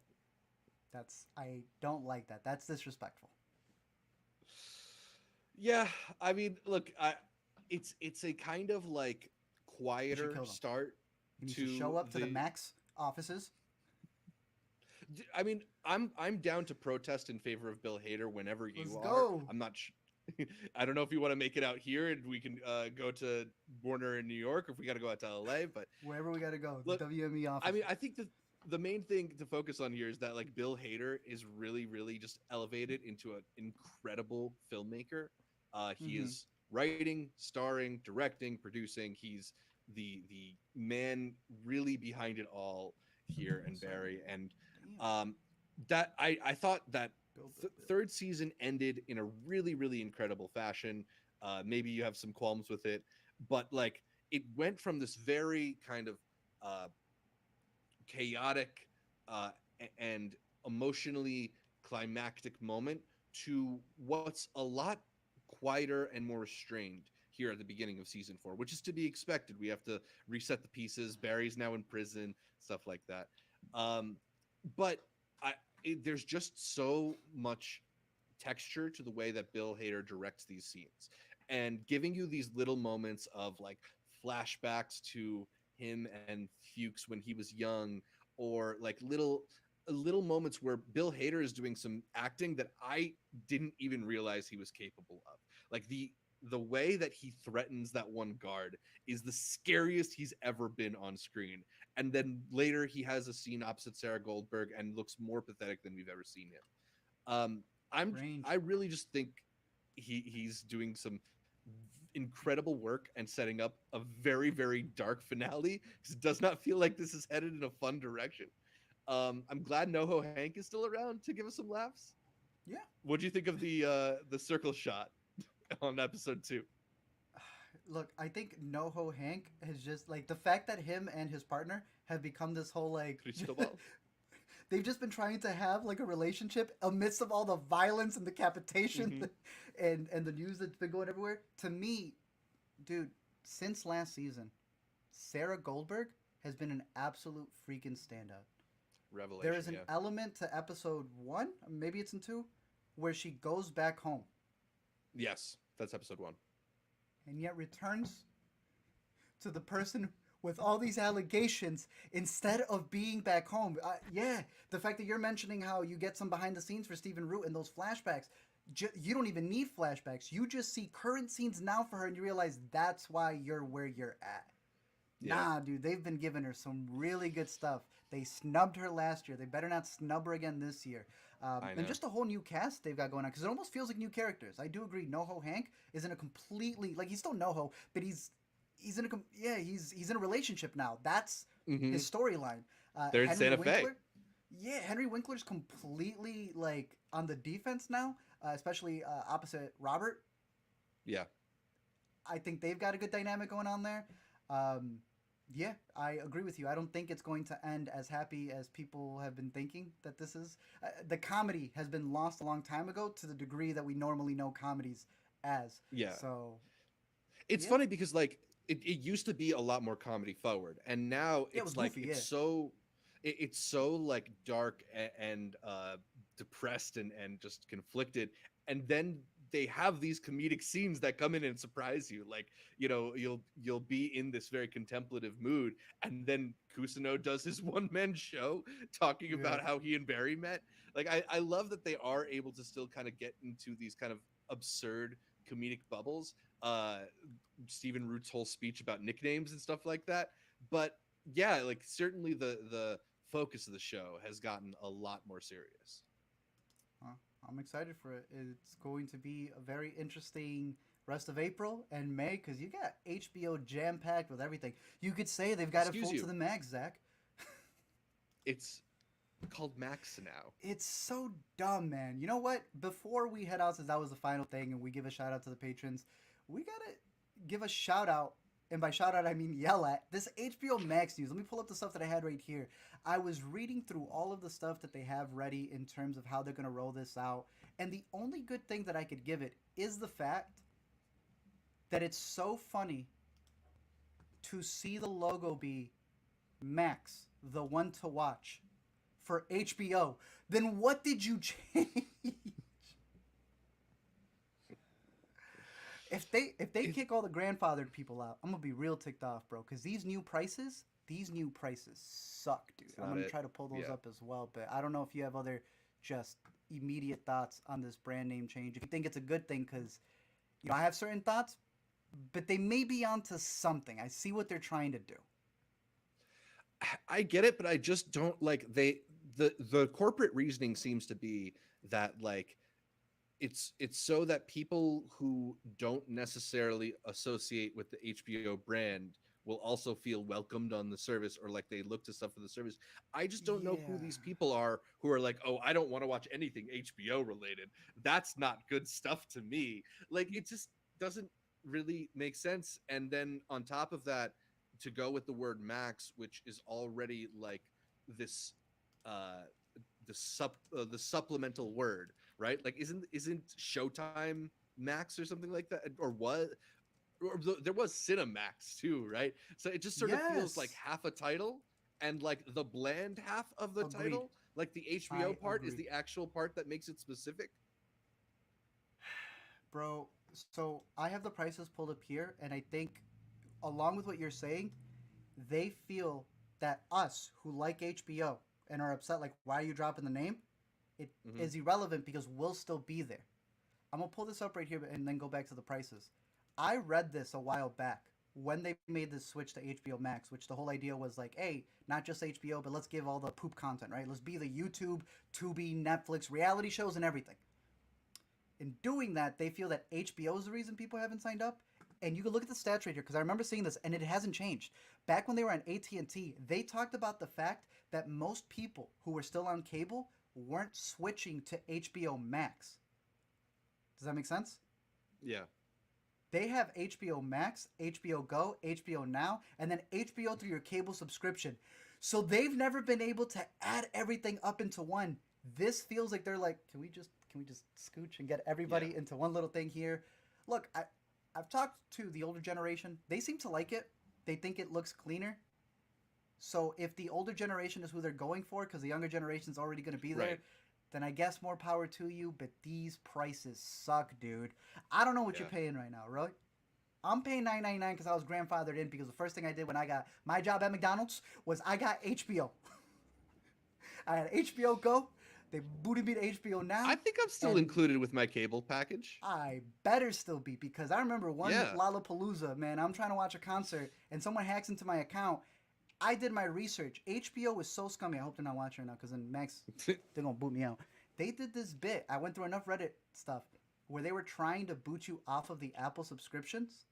I don't like that. That's disrespectful. Yeah, I mean, look, it's a kind of like quieter kill them. start He needs to to show up to the Max offices. I mean, I'm down to protest in favor of Bill Hader whenever you Let's are. go. I'm not. I don't know if you want to make it out here and we can go to Warner in New York, or if we got to go out to LA. But Wherever we got to go, the Look, WME office. I mean, I think the main thing to focus on here is that like Bill Hader is really, really just elevated into an incredible filmmaker. He is writing, starring, directing, producing. He's the man really behind it all here in Barry. And that I thought that third season ended in a really, really incredible fashion. Maybe you have some qualms with it, but like it went from this very kind of chaotic and emotionally climactic moment to what's a lot quieter and more restrained here at the beginning of season 4, which is to be expected. We have to reset the pieces. Barry's now in prison, stuff like that. But there's just so much texture to the way that Bill Hader directs these scenes, and giving you these little moments of like flashbacks to him and Fuchs when he was young, or like little moments where Bill Hader is doing some acting that I didn't even realize he was capable of. Like the way that he threatens that one guard is the scariest he's ever been on screen. And then later he has a scene opposite Sarah Goldberg and looks more pathetic than we've ever seen him. I really just think he's doing some incredible work and setting up a very, very dark finale, because it does not feel like this is headed in a fun direction. I'm glad NoHo Hank is still around to give us some laughs. Yeah. What do you think of the circle shot on episode 2? Look, I think NoHo Hank has just like the fact that him and his partner have become this whole like Cristobal. they've just been trying to have like a relationship amidst of all the violence and decapitation and the news that's been going everywhere. To me, dude, since last season, Sarah Goldberg has been an absolute freaking standout. Revelation. There is an element to episode 1, maybe it's in 2, where she goes back home. Yes, that's episode 1. And yet returns to the person with all these allegations instead of being back home. Yeah, the fact that you're mentioning how you get some behind the scenes for Stephen Root and those flashbacks, you don't even need flashbacks. You just see current scenes now for her and you realize that's why you're where you're at. Yeah. Nah, dude, they've been giving her some really good stuff. They snubbed her last year. They better not snub her again this year. And just a whole new cast they've got going on, because it almost feels like new characters. I do agree. NoHo Hank is in a completely, like, he's still NoHo, but he's in a relationship now. That's his storyline. They're in Santa Fe. Yeah, Henry Winkler's completely like on the defense now, especially opposite Robert. Yeah, I think they've got a good dynamic going on there. Yeah, I agree with you. I don't think it's going to end as happy as people have been thinking that this is. The comedy has been lost a long time ago to the degree that we normally know comedies as. Yeah. So it's funny because like it used to be a lot more comedy forward, and now it's like goofy, it's so like dark and depressed and just conflicted, and then they have these comedic scenes that come in and surprise you. Like, you know, you'll be in this very contemplative mood, and then Cousineau does his one-man show talking about how he and Barry met. Like, I love that they are able to still kind of get into these kind of absurd comedic bubbles. Stephen Root's whole speech about nicknames and stuff like that. But yeah, like certainly the focus of the show has gotten a lot more serious. I'm excited for it. It's going to be a very interesting rest of April and May, because you got HBO jam-packed with everything. You could say they've got it full to the max, Zach. It's called Max now. It's so dumb, man. You know what? Before we head out, since that was the final thing, and we give a shout-out to the patrons, we got to give a shout-out, and by shout-out I mean yell at, this HBO Max news. Let me pull up the stuff that I had right here. I was reading through all of the stuff that they have ready in terms of how they're going to roll this out, and the only good thing that I could give it is the fact that it's so funny to see the logo be Max, the one to watch, for HBO. Then what did you change? If they It- kick all the grandfathered people out, I'm gonna be real ticked off, bro. Because these new prices suck, dude. It's I'm not gonna it. try to pull those Yeah. up as well, but I don't know if you have other just immediate thoughts on this brand name change. If you think it's a good thing, because I have certain thoughts, but they may be onto something. I see what they're trying to do. I get it, but I just don't like the corporate reasoning seems to be that like it's so that people who don't necessarily associate with the HBO brand will also feel welcomed on the service or like they look to stuff for the service. I just don't know who Yeah. these people are who are like, "Oh, I don't want to watch anything HBO related." That's not good stuff to me. Like it just doesn't really make sense. And then on top of that, to go with the word max, which is already like this uh the supplemental word, right? Like isn't Showtime Max or something like that, or what? Or there was Cinemax too, right? So it just sort of feels like Yes. half a title, and like the bland half of the Agreed. title, like the HBO I part is agree. the actual part that makes it specific. Bro, so I have the prices pulled up here, and I think, along with what you're saying, they feel that us who like HBO and are upset, like, why are you dropping the name? It Mm-hmm. is irrelevant because we'll still be there. I'm gonna pull this up right here and then go back to the prices. I read this a while back when they made this switch to HBO Max, which the whole idea was like, hey, not just HBO, but let's give all the poop content, right? Let's be the YouTube, Tubi, Netflix, reality shows, and everything. In doing that, they feel that HBO is the reason people haven't signed up. And you can look at the stats right here because I remember seeing this, and it hasn't changed. Back when they were on AT&T, they talked about the fact that most people who were still on cable weren't switching to HBO Max. Does that make sense? Yeah. They have HBO Max, HBO Go, HBO Now, and then HBO through your cable subscription. So they've never been able to add everything up into one. This feels like they're like, can we just scooch and get everybody Yeah. into one little thing here? Look, I've talked to the older generation. They seem to like it. They think it looks cleaner. So if the older generation is who they're going for, because the younger generation is already going to be there, Right. then I guess more power to you. But these prices suck, dude. I don't know what you're Yeah. paying right now, really. I'm paying $9.99 because I was grandfathered in because the first thing I did when I got my job at McDonald's was I got HBO. I had HBO Go. They booted me to HBO I Now, think I'm still and included with my cable package. I better still be because I remember one Yeah. Lollapalooza, man. I'm trying to watch a concert and someone hacks into my account. I did my research. HBO was so scummy. I hope they're not watching right now because then Max, they're going to boot me out. They did this bit. I went through enough Reddit stuff where they were trying to boot you off of the Apple subscriptions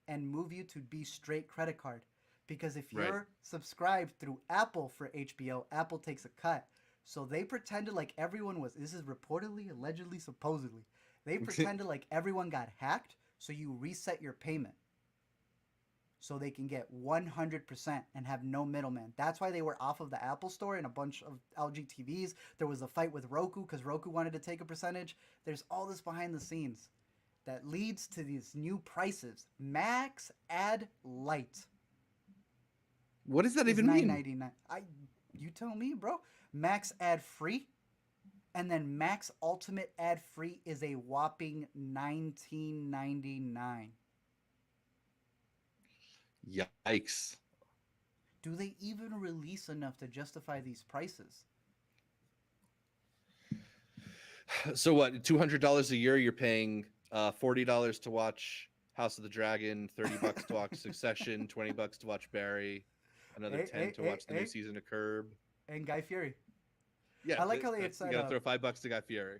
and move you to be straight credit card. Because if Right. you're subscribed through Apple for HBO, Apple takes a cut. So they pretended like everyone was, this is reportedly, allegedly, supposedly. They pretended like everyone got hacked, so you reset your payment. So they can get 100% and have no middleman. That's why they were off of the Apple Store and a bunch of LG TVs. There was a fight with Roku because Roku wanted to take a percentage. There's all this behind the scenes that leads to these new prices. Max Ad Lite What does that is even mean? $9.99. You tell me, bro. Max Ad Free, and then Max Ultimate Ad Free is a whopping $19.99. Yikes. Do they even release enough to justify these prices? So what? $200 a year? You're paying $40 to watch House of the Dragon, $30 to watch Succession, $20 to watch Barry, another Hey, 10 hey, to hey, watch the hey. new season of Curb. And Guy Fieri. Yeah, I like how they had you said, gotta throw $5 to Guy Fieri.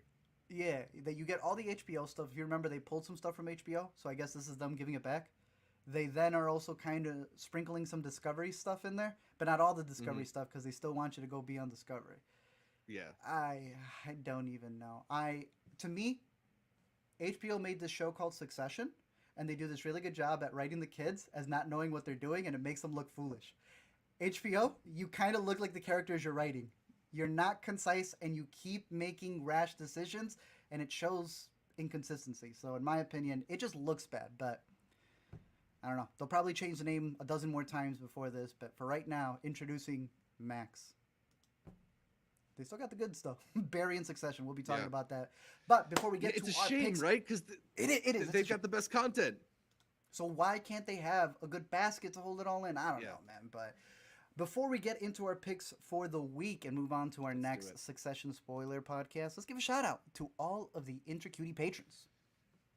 yeah, that you get all the HBO stuff. If you remember, they pulled some stuff from HBO, so I guess this is them giving it back. They then are also kind of sprinkling some Discovery stuff in there, but not all the Discovery stuff because they still want you to go beyond Discovery. Yeah. I don't even know. To me, HBO made this show called Succession, and they do this really good job at writing the kids as not knowing what they're doing, and it makes them look foolish. HBO, you kind of look like the characters you're writing. You're not concise, and you keep making rash decisions, and it shows inconsistency. So, in my opinion, it just looks bad. But I don't know. They'll probably change the name a dozen more times before this. But for right now, introducing Max. They still got the good stuff. Barry and Succession. We'll be talking Yeah. about that. But before we Yeah, get it's to a our shame, picks, right? Because it is. It's a they've shame. got the best content. So why can't they have a good basket to hold it all in? I don't Yeah. know, man. But before we get into our picks for the week and move on to our Let's do next it. Succession spoiler podcast, let's give a shout out to all of the InterCutie patrons.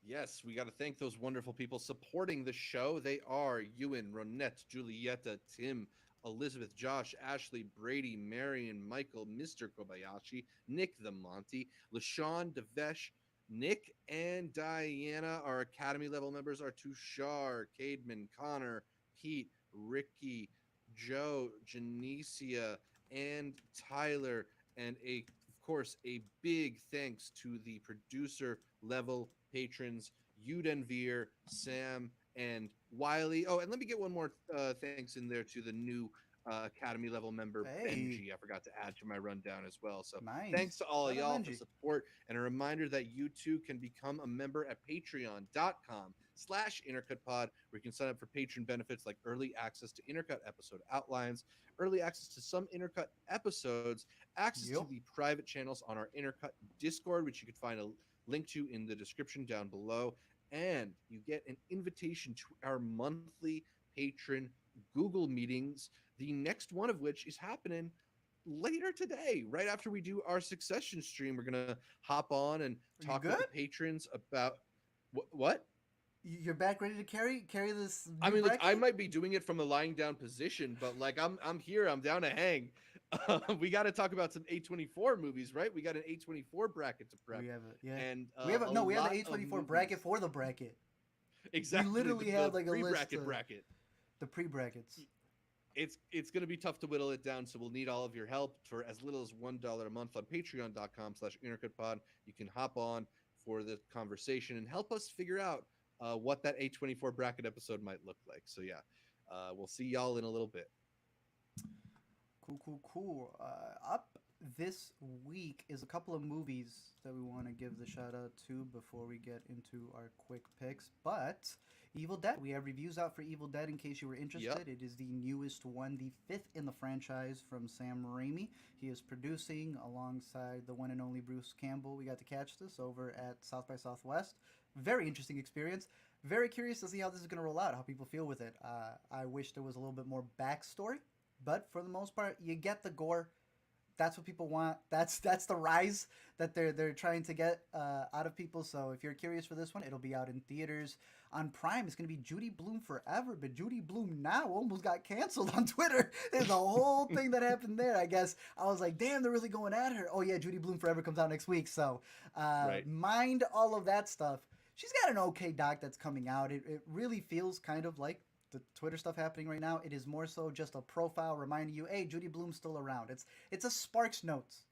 Yes, we got to thank those wonderful people supporting the show. They are Ewan, Ronette, Julieta, Tim, Elizabeth, Josh, Ashley, Brady, Marion, Michael, Mr. Kobayashi, Nick the Monty, LaShawn, Devesh, Nick, and Diana. Our Academy level members are Tushar, Cademan, Connor, Pete, Ricky, Joe, Janicia, and Tyler. And of course, a big thanks to the producer level patrons, Udenvir, Sam, and Wiley. Oh, and let me get one more thanks in there to the new Academy level member, Hey. Benji. I forgot to add to my rundown as well. So Nice. thanks to all Shout out y'all for Benji. support. And a reminder that you too can become a member at patreon.com/intercutpod, where you can sign up for patron benefits like early access to Intercut episode outlines, early access to some Intercut episodes, access to Yep. the private channels on our Intercut Discord, which you can find a link to in the description down below, and you get an invitation to our monthly patron Google meetings, the next one of which is happening later today, right after we do our Succession stream. We're gonna hop on and You talk with the good? patrons about what. You're back ready to carry this. I new mean, look, I bracket? might be doing it from a lying down position, but like I'm here, I'm down to hang. We got to talk about some A24 movies, right? We got an A24 bracket to prep. We have it. Yeah. And we have a, no. We have lot the of A24 bracket movies. for the bracket. Exactly. literally had, like, a list pre-bracket of- bracket. The pre-brackets. It's going to be tough to whittle it down, so we'll need all of your help. For as little as $1 a month on patreon.com/intercutpod, you can hop on for the conversation and help us figure out what that A24 bracket episode might look like. So yeah, we'll see y'all in a little bit. Cool. Up this week is a couple of movies that we want to give the shout out to before we get into our quick picks. But Evil Dead, we have reviews out for Evil Dead in case you were interested. Yep. It is the newest one, the 5th in the franchise from Sam Raimi. He is producing alongside the one and only Bruce Campbell. We got to catch this over at South by Southwest. Very interesting experience. Very curious to see how this is going to roll out, how people feel with it. I wish there was a little bit more backstory, but for the most part, you get the gore. That's what people want. That's the rise that they're trying to get out of people. So if you're curious for this one, it'll be out in theaters. On Prime, it's going to be Judy Blume forever, but Judy Blume now almost got canceled on Twitter. There's a whole thing that happened there, I guess. I was like, damn, they're really going at her. Oh yeah, Judy Blume forever comes out next week. So Right. mind all of that stuff. She's got an okay doc that's coming out. It really feels kind of like the Twitter stuff happening right now. It is more so just a profile reminding you, hey, Judy Blume's still around. It's a Sparks Notes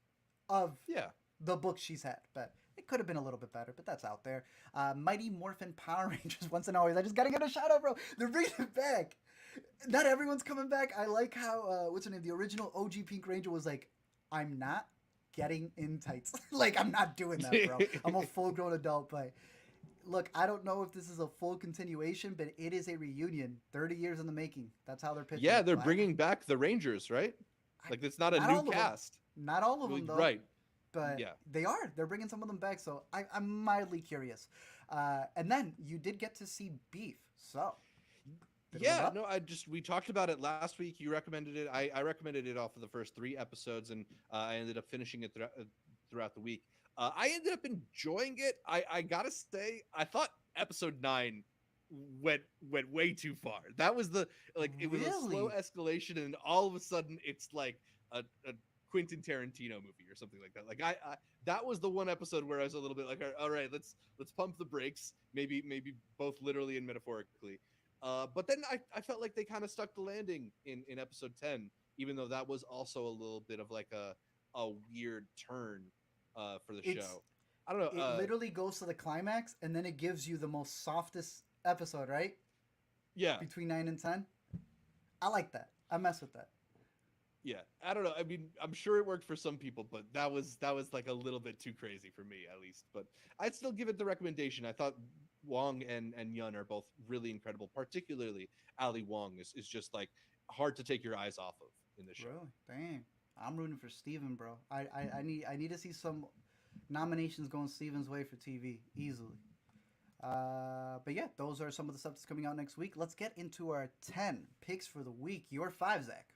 of Yeah. the book she's had, but it could have been a little bit better, but that's out there. Mighty Morphin Power Rangers, once and always. I just gotta give a shout out, bro. They're bringing it back. Not everyone's coming back. I like how, what's her name? The original OG Pink Ranger was like, I'm not getting in tights. Like, I'm not doing that, bro. I'm a full grown adult, but look, I don't know if this is a full continuation, but it is a reunion. 30 years in the making. That's how they're pitching. Yeah, it. they're So bringing back the Rangers, right? Like it's not a Not all new of them. cast. Not all of them, though. Right. But Yeah. they are. They're bringing some of them back, so I'm mildly curious. And then you did get to see Beef, so. did it live Yeah, up? no, we talked about it last week. You recommended it. I recommended it off of the first 3 episodes, and I ended up finishing it throughout the week. I ended up enjoying it. I gotta say, I thought episode 9 went way too far. That was it was a slow Really? escalation, and all of a sudden it's like a Quentin Tarantino movie or something like that. Like I that was the one episode where I was a little bit like, all right, let's pump the brakes, maybe both literally and metaphorically. But then I felt like they kind of stuck the landing in episode 10, even though that was also a little bit of like a weird turn for the It's- show. I don't know. It literally goes to the climax, and then it gives you the most softest episode, right? Yeah, Between 9 and 10. I like that. I mess with that. yeah. I don't know. I mean, I'm sure it worked for some people, but that was like a little bit too crazy for me, at least. But I'd still give it the recommendation. I thought Wong and Yun are both really incredible. Particularly Ali Wong is just like hard to take your eyes off of in the show. Really? Dang. I'm rooting for Steven, bro. I need to see some nominations going Steven's way for TV easily. But yeah, those are some of the stuff that's coming out next week. Let's get into our 10 picks for the week. Your 5, Zach.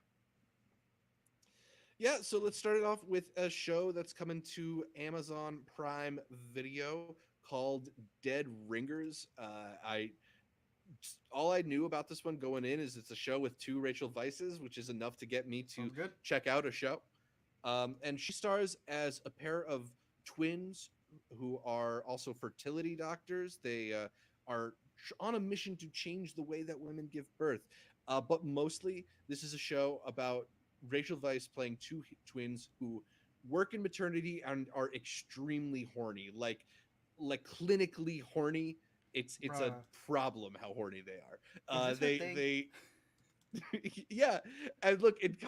Yeah, so let's start it off with a show that's coming to Amazon Prime Video called Dead Ringers. I all I knew about this one going in is it's a show with 2 Rachel Weisz's, which is enough to get me to Sounds good. check out a show. And she stars as a pair of twins who are also fertility doctors. They are on a mission to change the way that women give birth. But mostly, this is a show about Rachel Weisz playing 2 twins who work in maternity and are extremely horny, like clinically horny. It's a Bruh. problem how horny they are. Is this her thing? They yeah, and look, it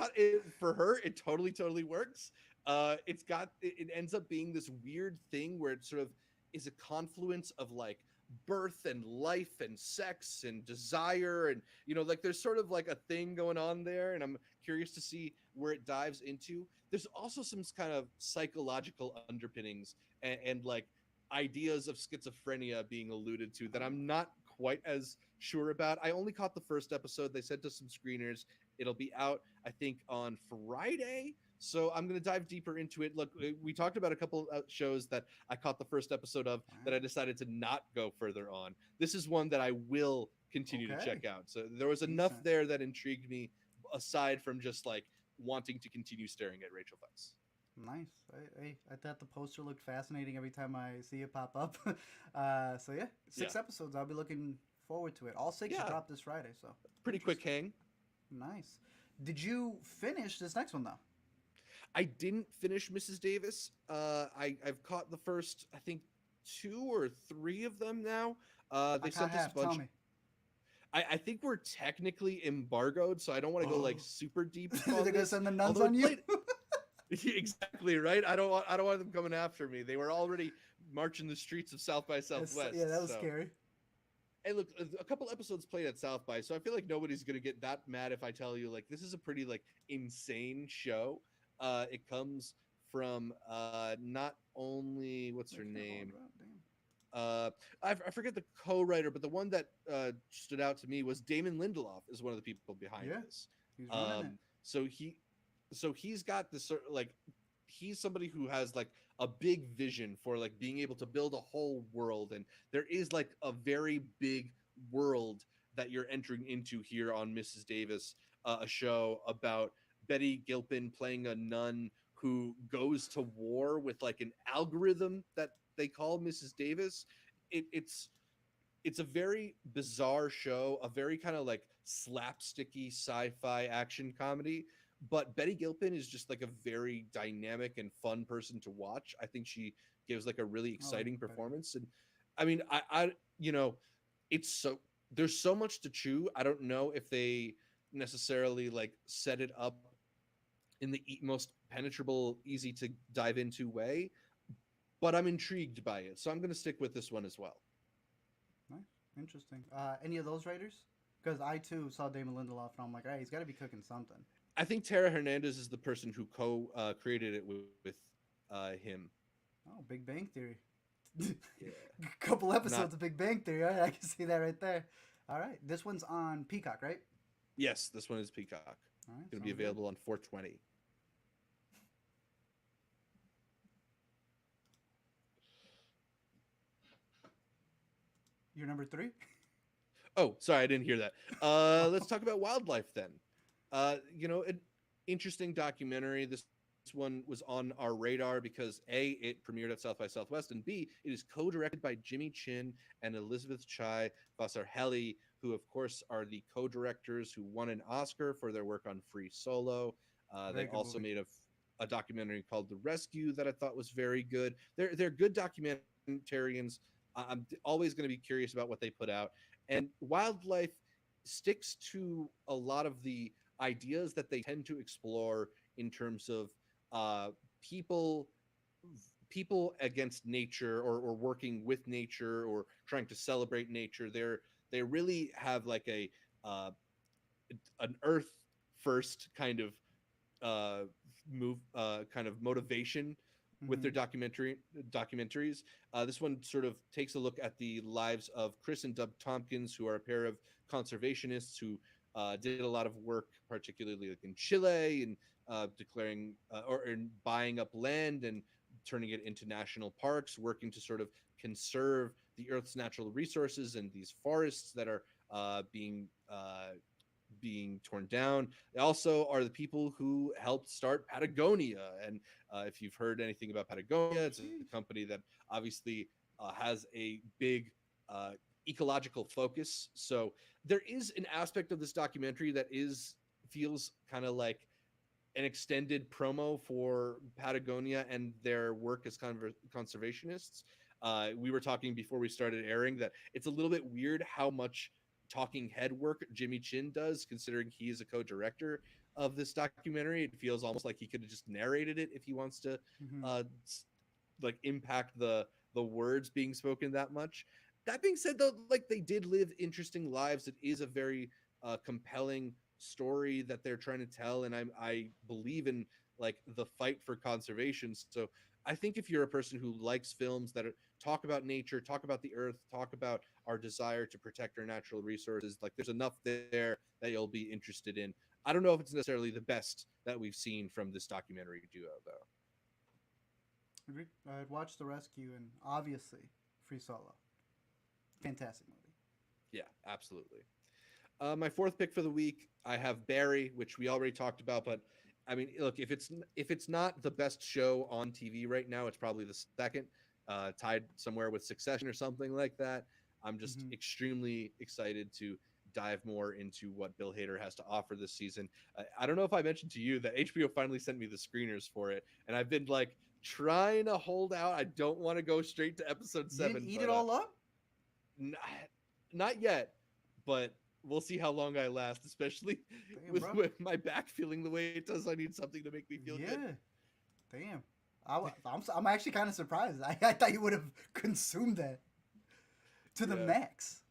for her. It totally works. It ends up being this weird thing where it sort of is a confluence of like birth and life and sex and desire, and like there's sort of like a thing going on there, and I'm curious to see where it dives into. There's also some kind of psychological underpinnings and like ideas of schizophrenia being alluded to that I'm not quite as sure about. I only caught the first episode. They sent us some screeners. It'll be out, I think, on Friday. So I'm going to dive deeper into it. Look, we talked about a couple of shows that I caught the first episode of that I decided to not go further on. This is one that I will continue to check out. So there was enough there that intrigued me, aside from just like wanting to continue staring at Rachel Weisz. Nice. I thought the poster looked fascinating every time I see it pop up. So yeah, 6 episodes. I'll be looking forward to it. All 6 should drop this Friday. So pretty quick hang. Nice. Did you finish this next one though? I didn't finish Mrs. Davis. I've caught the first, I think, 2 or 3 of them now. They sent us a bunch. Tell me. I think we're technically embargoed, so I don't want to go like super deep. They're gonna send the nuns on you. Exactly right. I don't want them coming after me. They were already marching the streets of South by Southwest. Yeah, that was scary. Hey, look, a couple episodes played at South by, so I feel like nobody's gonna get that mad if I tell you like this is a pretty like insane show. It comes from not only what's her name. I forget the co-writer, but the one that stood out to me was Damon Lindelof is one of the people behind this. He's running it. So he's got this sort of like he's somebody who has like a big vision for like being able to build a whole world, and there is like a very big world that you're entering into here on Mrs. Davis, a show about Betty Gilpin playing a nun who goes to war with like an algorithm that they call Mrs. Davis. It's a very bizarre show, a very kind of like slapsticky sci-fi action comedy. But Betty Gilpin is just like a very dynamic and fun person to watch. I think she gives like a really exciting performance. And I mean, I there's so much to chew. I don't know if they necessarily like set it up in the most penetrable, easy to dive into way, but I'm intrigued by it. So I'm going to stick with this one as well. Nice. Interesting. Any of those writers? Because I too saw Damon Lindelof and I'm like, all right, he's got to be cooking something. I think Tara Hernandez is the person who created it with him. Oh, Big Bang Theory. Yeah. Couple episodes of Big Bang Theory. Right? I can see that right there. All right. This one's on Peacock, right? Yes, this one is Peacock. All right, going to be available on 4/20. Your number 3? Oh, sorry, I didn't hear that. Let's talk about wildlife then. An interesting documentary. This one was on our radar because A, it premiered at South by Southwest, and B, it is co-directed by Jimmy Chin and Elizabeth Chai Vasarhelyi, who of course are the co-directors who won an Oscar for their work on Free Solo. They also made a documentary called The Rescue that I thought was very good. They're good documentarians. I'm always going to be curious about what they put out. And wildlife sticks to a lot of the ideas that they tend to explore in terms of people against nature or working with nature or trying to celebrate nature. They really have like an earth first kind of kind of motivation with their Mhm. documentaries. This one sort of takes a look at the lives of Chris and Dub Tompkins, who are a pair of conservationists who did a lot of work, particularly like in Chile, and declaring or in buying up land and turning it into national parks, working to sort of conserve the Earth's natural resources and these forests that are being torn down. They also are the people who helped start Patagonia. And if you've heard anything about Patagonia, it's a company that obviously has a big uh, ecological focus. So there is an aspect of this documentary that feels kind of like an extended promo for Patagonia and their work as conservationists. We were talking before we started airing that it's a little bit weird how much talking head work Jimmy Chin does, considering he is a co-director of this documentary. It feels almost like he could have just narrated it if he wants to, Mhm. uh, like impact the words being spoken that much. That being said, though, like they did live interesting lives. It is a very compelling story that they're trying to tell, and I believe in like the fight for conservation. So I think if you're a person who likes films that talk about nature, talk about the earth, talk about our desire to protect our natural resources, like there's enough there that you'll be interested in. I don't know if it's necessarily the best that we've seen from this documentary duo, though. Agreed. I'd watch The Rescue and obviously Free Solo. Fantastic movie. Yeah, absolutely. My fourth pick for the week, I have Barry, which we already talked about. But I mean, look, if it's not the best show on TV right now, it's probably the second, tied somewhere with Succession or something like that. I'm just Mhm. extremely excited to dive more into what Bill Hader has to offer this season. I don't know if I mentioned to you that HBO finally sent me the screeners for it, and I've been like trying to hold out. I don't want to go straight to episode You didn't 7, eat it but all up? n- not yet, but we'll see how long I last, especially Damn, with, bro. with my back feeling the way it does. I need something to make me feel good. Yeah. Damn. I'm actually kind of surprised. I thought you would have consumed that to the Yeah, max.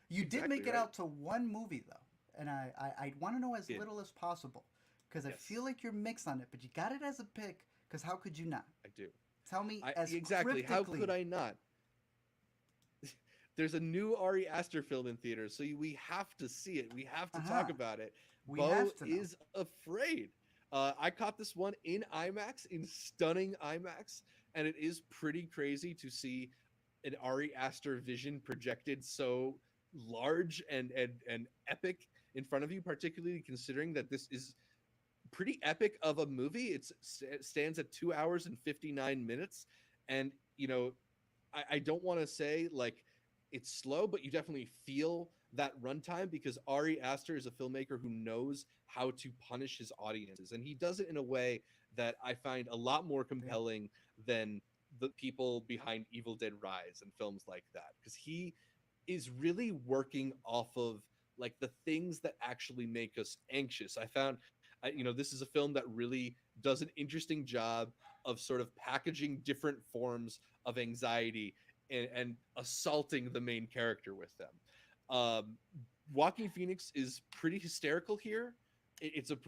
You did exactly make it right. out to one movie though, and I want to know as Did. little as possible because I feel Yes, like you're mixed on it, but you got it as a pick. Because how could you not? I do. Tell me I as exactly. How could cryptically. I not? There's a new Ari Aster film in theaters, so we have to see it. We have Uh to huh. talk about it. We Bo have to know. is afraid. I caught this one in IMAX, in stunning IMAX, and it is pretty crazy to see an Ari Aster vision projected so large and epic in front of you, particularly considering that this is pretty epic of a movie. It stands at 2 hours and 59 minutes, and I don't want to say like it's slow, but you definitely feel that runtime because Ari Aster is a filmmaker who knows how to punish his audiences, and he does it in a way that I find a lot more Damn. compelling than the people behind Evil Dead Rise and films like that, because he is really working off of like the things that actually make us anxious. I found, this is a film that really does an interesting job of sort of packaging different forms of anxiety and assaulting the main character with them. Joaquin Phoenix is pretty hysterical here. It's a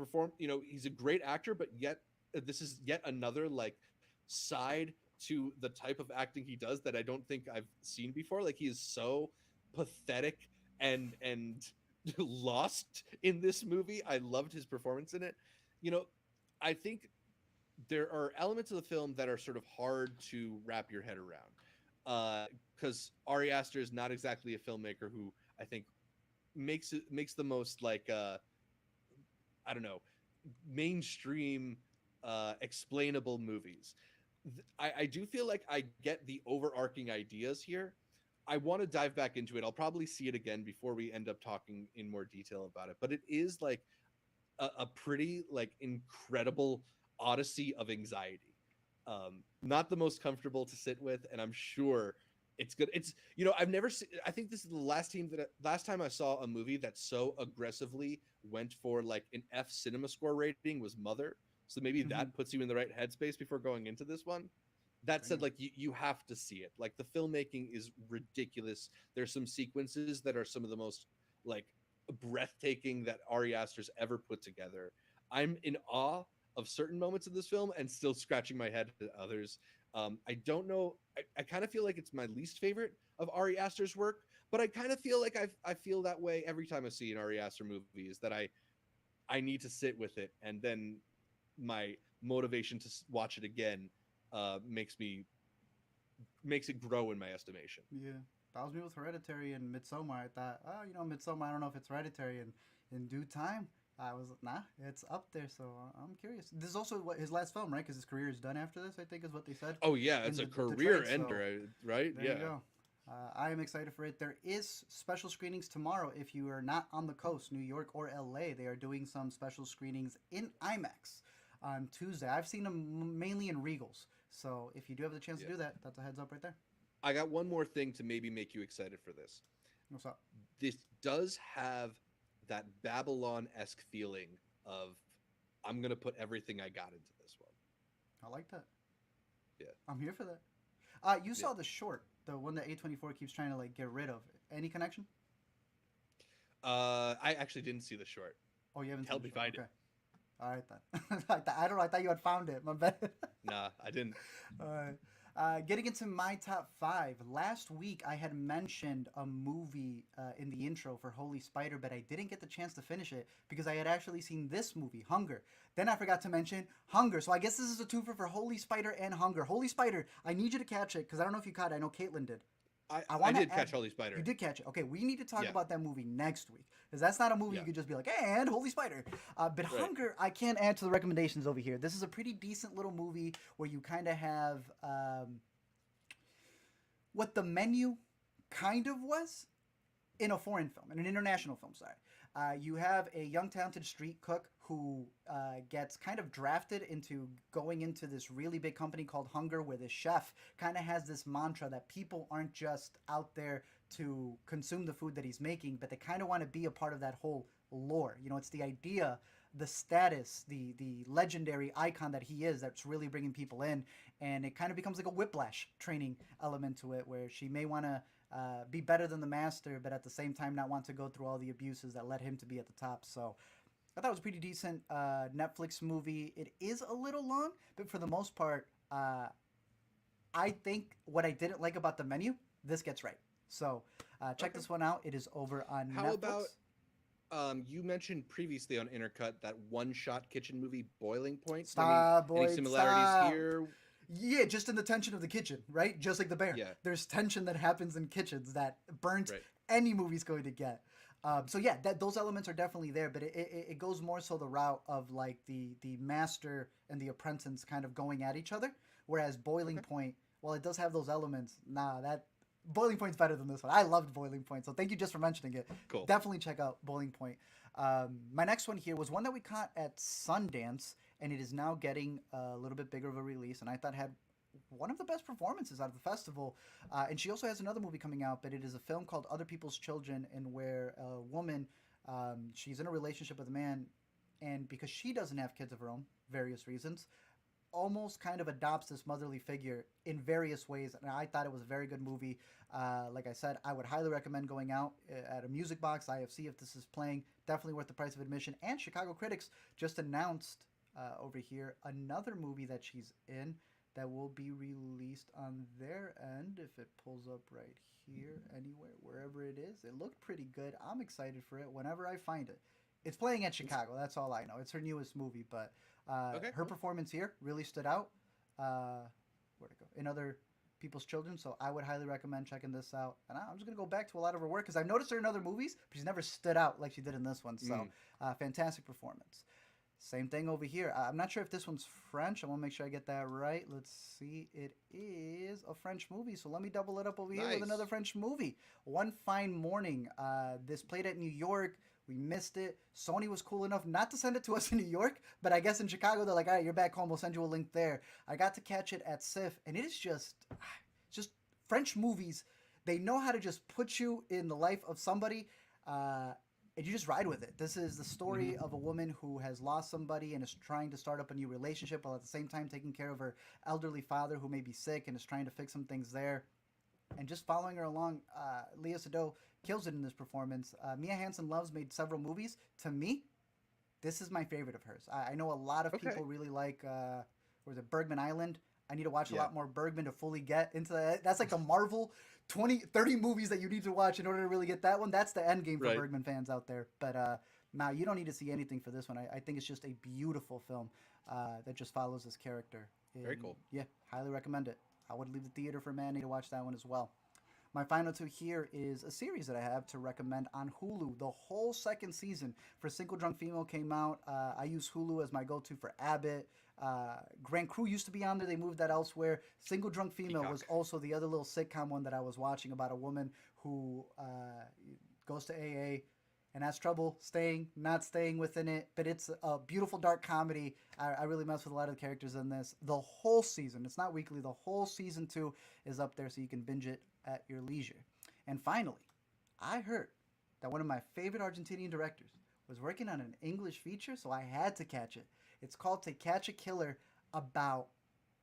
he's a great actor, but yet this is yet another like side to the type of acting he does that I don't think I've seen before. Like he is so pathetic and lost in this movie. I loved his performance in it. You know, I think there are elements of the film that are sort of hard to wrap your head around. Because Ari Aster is not exactly a filmmaker who I think makes the most like I don't know, mainstream explainable movies. I do feel like I get the overarching ideas here. I want to dive back into it. I'll probably see it again before we end up talking in more detail about it. But it is like a pretty like incredible odyssey of anxiety. Not the most comfortable to sit with, and I'm sure it's good. It's I've never seen. I think this is the last time I saw a movie that so aggressively went for like an F cinema score rating was Mother. So maybe Mm-hmm. that puts you in the right headspace before going into this one. That said, Damn. like you have to see it. Like the filmmaking is ridiculous. There's some sequences that are some of the most like breathtaking that Ari Aster's ever put together. I'm in awe of certain moments of this film and still scratching my head at others. I don't know. I kind of feel like it's my least favorite of Ari Aster's work, but I kind of feel like I feel that way every time I see an Ari Aster movie, is that I need to sit with it, and then my motivation to watch it again makes it grow in my estimation. Yeah, that was me with Hereditary and Midsommar. I thought, Midsommar, I don't know if it's Hereditary, and in due time, I was nah, it's up there. So I'm curious. This is also his last film, right? Because his career is done after this, I think, is what they said. Oh yeah, it's a career trade, ender, right? There Yeah. you go. I am excited for it. There is special screenings tomorrow. If you are not on the coast, New York or LA, they are doing some special screenings in IMAX on Tuesday. I've seen them mainly in Regals. So if you do have the chance to do that, that's a heads up right there. I got one more thing to maybe make you excited for this. What's up? This does have that Babylon-esque feeling of, I'm gonna put everything I got into this one. I like that. Yeah. I'm here for that. You saw the short, the one that A24 keeps trying to like get rid of. Any connection? I actually didn't see the short. Oh, you haven't Help seen me the short. find it. Okay. All right then. I don't know. I thought you had found it. My bad. Nah, I didn't. All right. Getting into my top 5. Last week I had mentioned a movie in the intro for Holy Spider, but I didn't get the chance to finish it because I had actually seen this movie, Hunger. Then I forgot to mention Hunger. So I guess this is a twofer for Holy Spider and Hunger. Holy Spider, I need you to catch it because I don't know if you caught it. I know Caitlin did. I did catch Holy Spider. You did catch it. Okay, we need to talk Yeah. about that movie next week because that's not a movie you could just be like, and Holy Spider. But Right. Hunger, I can't add to the recommendations over here. This is a pretty decent little movie where you kind of have what the menu kind of was in a foreign film, in an international film, sorry. You have a young, talented street cook who gets kind of drafted into going into this really big company called Hunger, where the chef kind of has this mantra that people aren't just out there to consume the food that he's making, but they kind of want to be a part of that whole lore. You know, it's the idea, the status, the legendary icon that he is that's really bringing people in, and it kind of becomes like a whiplash training element to it, where she may want to be better than the master, but at the same time not want to go through all the abuses that led him to be at the top. So I thought it was a pretty decent Netflix movie. It is a little long, but for the most part, I think what I didn't like about the menu, this gets right. So check this one out. It is over on Netflix. How about you mentioned previously on Intercut that one-shot kitchen movie, Boiling Point? Stop, Any boy, similarities stop. here? Yeah, just in the tension of the kitchen, right? Just like The Bear. Yeah. There's tension that happens in kitchens that burnt Right. any movie's going to get. So yeah, those elements are definitely there, but it goes more so the route of like the master and the apprentice kind of going at each other. Whereas Boiling Point, while it does have those elements, that Boiling Point's better than this one. I loved Boiling Point, so thank you just for mentioning it. Cool. Definitely check out Boiling Point. My next one here was one that we caught at Sundance, and it is now getting a little bit bigger of a release, and I thought had one of the best performances out of the festival. And she also has another movie coming out, but it is a film called Other People's Children, and where a woman, she's in a relationship with a man, and because she doesn't have kids of her own, various reasons, almost kind of adopts this motherly figure in various ways, and I thought it was a very good movie. Like I said, I would highly recommend going out at a Music Box, IFC, if this is playing. Definitely worth the price of admission. And Chicago Critics just announced over here another movie that she's in that will be released on their end, if it pulls up right here, anywhere, wherever it is. It looked pretty good. I'm excited for it whenever I find it. It's playing at Chicago, that's all I know. It's her newest movie, but her performance here really stood out. Where'd it go? In Other People's Children, so I would highly recommend checking this out. And I'm just going to go back to a lot of her work, because I've noticed her in other movies, but she's never stood out like she did in this one, so fantastic performance. Same thing over here. I'm not sure if this one's French. I want to make sure I get that right. Let's see. It is a French movie, so let me double it up over here with another French movie. One Fine Morning. This played at New York. We missed it. Sony was cool enough not to send it to us in New York, but I guess in Chicago they're like, all right, you're back home. We'll send you a link there. I got to catch it at SIFF, and it is just French movies. They know how to just put you in the life of somebody, and you just ride with it. This is the story of a woman who has lost somebody and is trying to start up a new relationship, while at the same time taking care of her elderly father who may be sick and is trying to fix some things there. And just following her along, Léa Seydoux kills it in this performance. Mia Hansen-Love's made several movies. To me, This is my favorite of hers. I know a lot of Okay. people really like, was it Bergman Island? I need to watch a Yeah. lot more Bergman to fully get into that. That's like the Marvel 30 movies that you need to watch in order to really get that one. That's the end game for Right. Bergman fans out there. But now you don't need to see anything for this one. I think it's just a beautiful film that just follows this character. Very cool. Yeah, highly recommend it. I would leave the theater for Manny to watch that one as well. My final two here is a series that I have to recommend on Hulu. The whole second season for Single Drunk Female came out. I use Hulu as my go-to for Abbott. Grand Crew used to be on there. They moved that elsewhere. Single Drunk Female was Peacock. also the other little sitcom one that I was watching about a woman who goes to AA and has trouble staying, not staying within it. But it's a beautiful dark comedy. I really mess with a lot of the characters in this. The whole season, it's not weekly, the whole season 2 is up there so you can binge it at your leisure. And finally, I heard that one of my favorite Argentinian directors was working on an English feature, so I had to catch it. It's called To Catch a Killer, about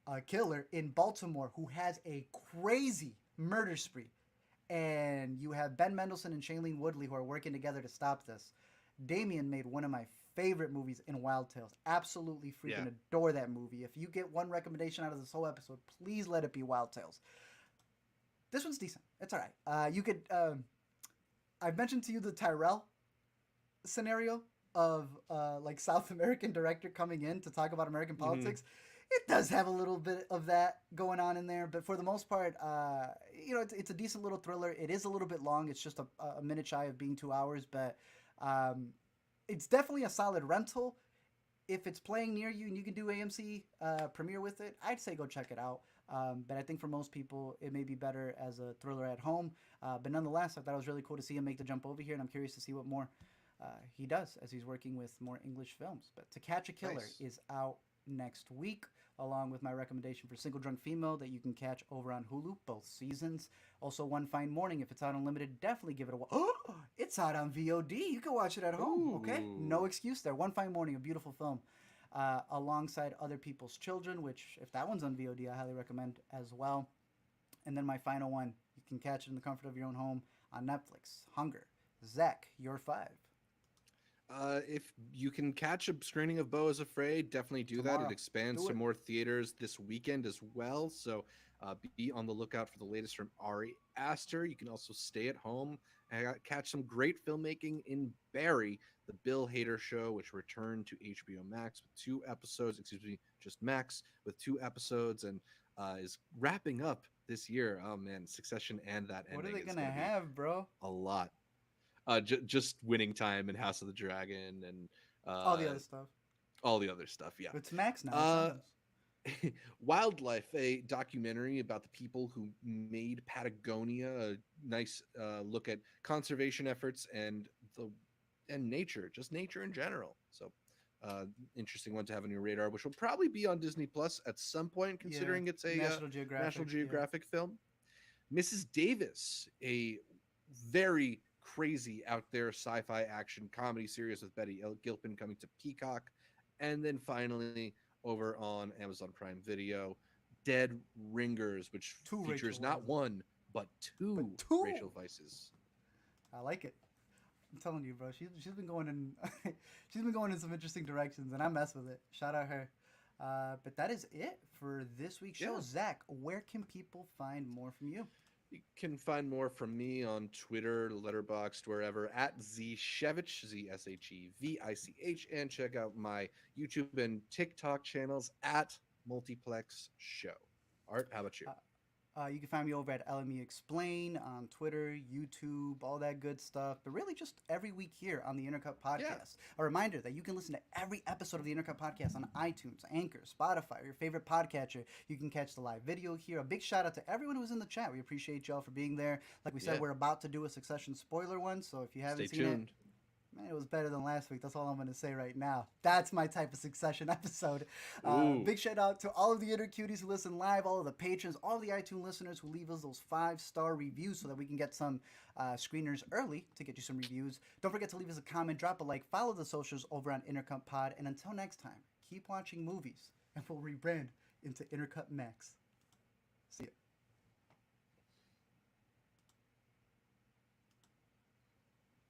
a killer in Baltimore who has a crazy murder spree. And you have Ben Mendelsohn and Shailene Woodley who are working together to stop this. Damien made one of my favorite movies in Wild Tales. Absolutely freaking adore that movie. If you get one recommendation out of this whole episode, please let it be Wild Tales. This one's decent. It's all right. You could. I've mentioned to you the Tyrell scenario of like South American director coming in to talk about American politics. It does have a little bit of that going on in there, but for the most part, it's a decent little thriller. It is a little bit long. It's just a minute shy of being 2 hours, but it's definitely a solid rental. If it's playing near you and you can do AMC premiere with it, I'd say go check it out. But I think for most people, it may be better as a thriller at home. But nonetheless, I thought it was really cool to see him make the jump over here, and I'm curious to see what more he does as he's working with more English films. But To Catch a Killer is out next week, along with my recommendation for Single Drunk Female that you can catch over on Hulu, both seasons. Also, One Fine Morning, if it's out unlimited, definitely give it a watch. Oh, it's out on VOD. You can watch it at home, okay? No excuse there. One Fine Morning, a beautiful film. Alongside Other People's Children, which, if that one's on VOD, I highly recommend as well. And then my final one, you can catch it in the comfort of your own home on Netflix, Hunger. Zach, your 5. If you can catch a screening of Beau is Afraid, definitely do that. Tomorrow. It expands Do to it. more theaters this weekend as well. So be on the lookout for the latest from Ari Aster. You can also stay at home and catch some great filmmaking in Barry, the Bill Hader Show, which returned to HBO Max with 2 episodes. Excuse me, just Max with 2 episodes, and is wrapping up this year. Oh man, Succession and that ending. What are they is gonna gonna be have, bro? a lot. Just Winning Time and House of the Dragon and All the other stuff. all the other stuff. Yeah. It's Max now. Uh, it's on. Wildlife, a documentary about the people who made Patagonia. A nice look at conservation efforts and nature, just nature in general. So, interesting one to have on your radar, which will probably be on Disney Plus at some point, considering it's a National Geographic. National yeah. Geographic film. Mrs. Davis, a very crazy out there sci-fi action comedy series with Betty Gilpin coming to Peacock. And then finally, over on Amazon Prime Video, Dead Ringers, which 2 features Rachel not Weiszes. one, but two, two. Rachel Weiszes. I like it. I'm telling you, bro. She's been going in she's been going in some interesting directions, and I mess with it. Shout out her. But that is it for this week's show. Yeah. Zach, where can people find more from you? You can find more from me on Twitter, Letterboxd, wherever, at Zshevich, Zshevich, and check out my YouTube and TikTok channels at Multiplex Show. Art, how about you? You can find me over at LME Explain on Twitter, YouTube, all that good stuff. But really just every week here on the Intercut Podcast. Yeah. A reminder that you can listen to every episode of the Intercut Podcast on iTunes, Anchor, Spotify, your favorite podcatcher. You can catch the live video here. A big shout out to everyone who was in the chat. We appreciate y'all for being there. Like we said, Yeah. we're about to do a Succession spoiler one. So if you haven't Stay seen tuned. it, man, it was better than last week. That's all I'm going to say right now. That's my type of Succession episode. Ooh. Big shout out to all of the Intercuties who listen live, all of the patrons, all of the iTunes listeners who leave us those 5-star reviews so that we can get some screeners early to get you some reviews. Don't forget to leave us a comment, drop a like, follow the socials over on Intercut Pod. And until next time, keep watching movies and we'll rebrand into Intercut Max. See ya.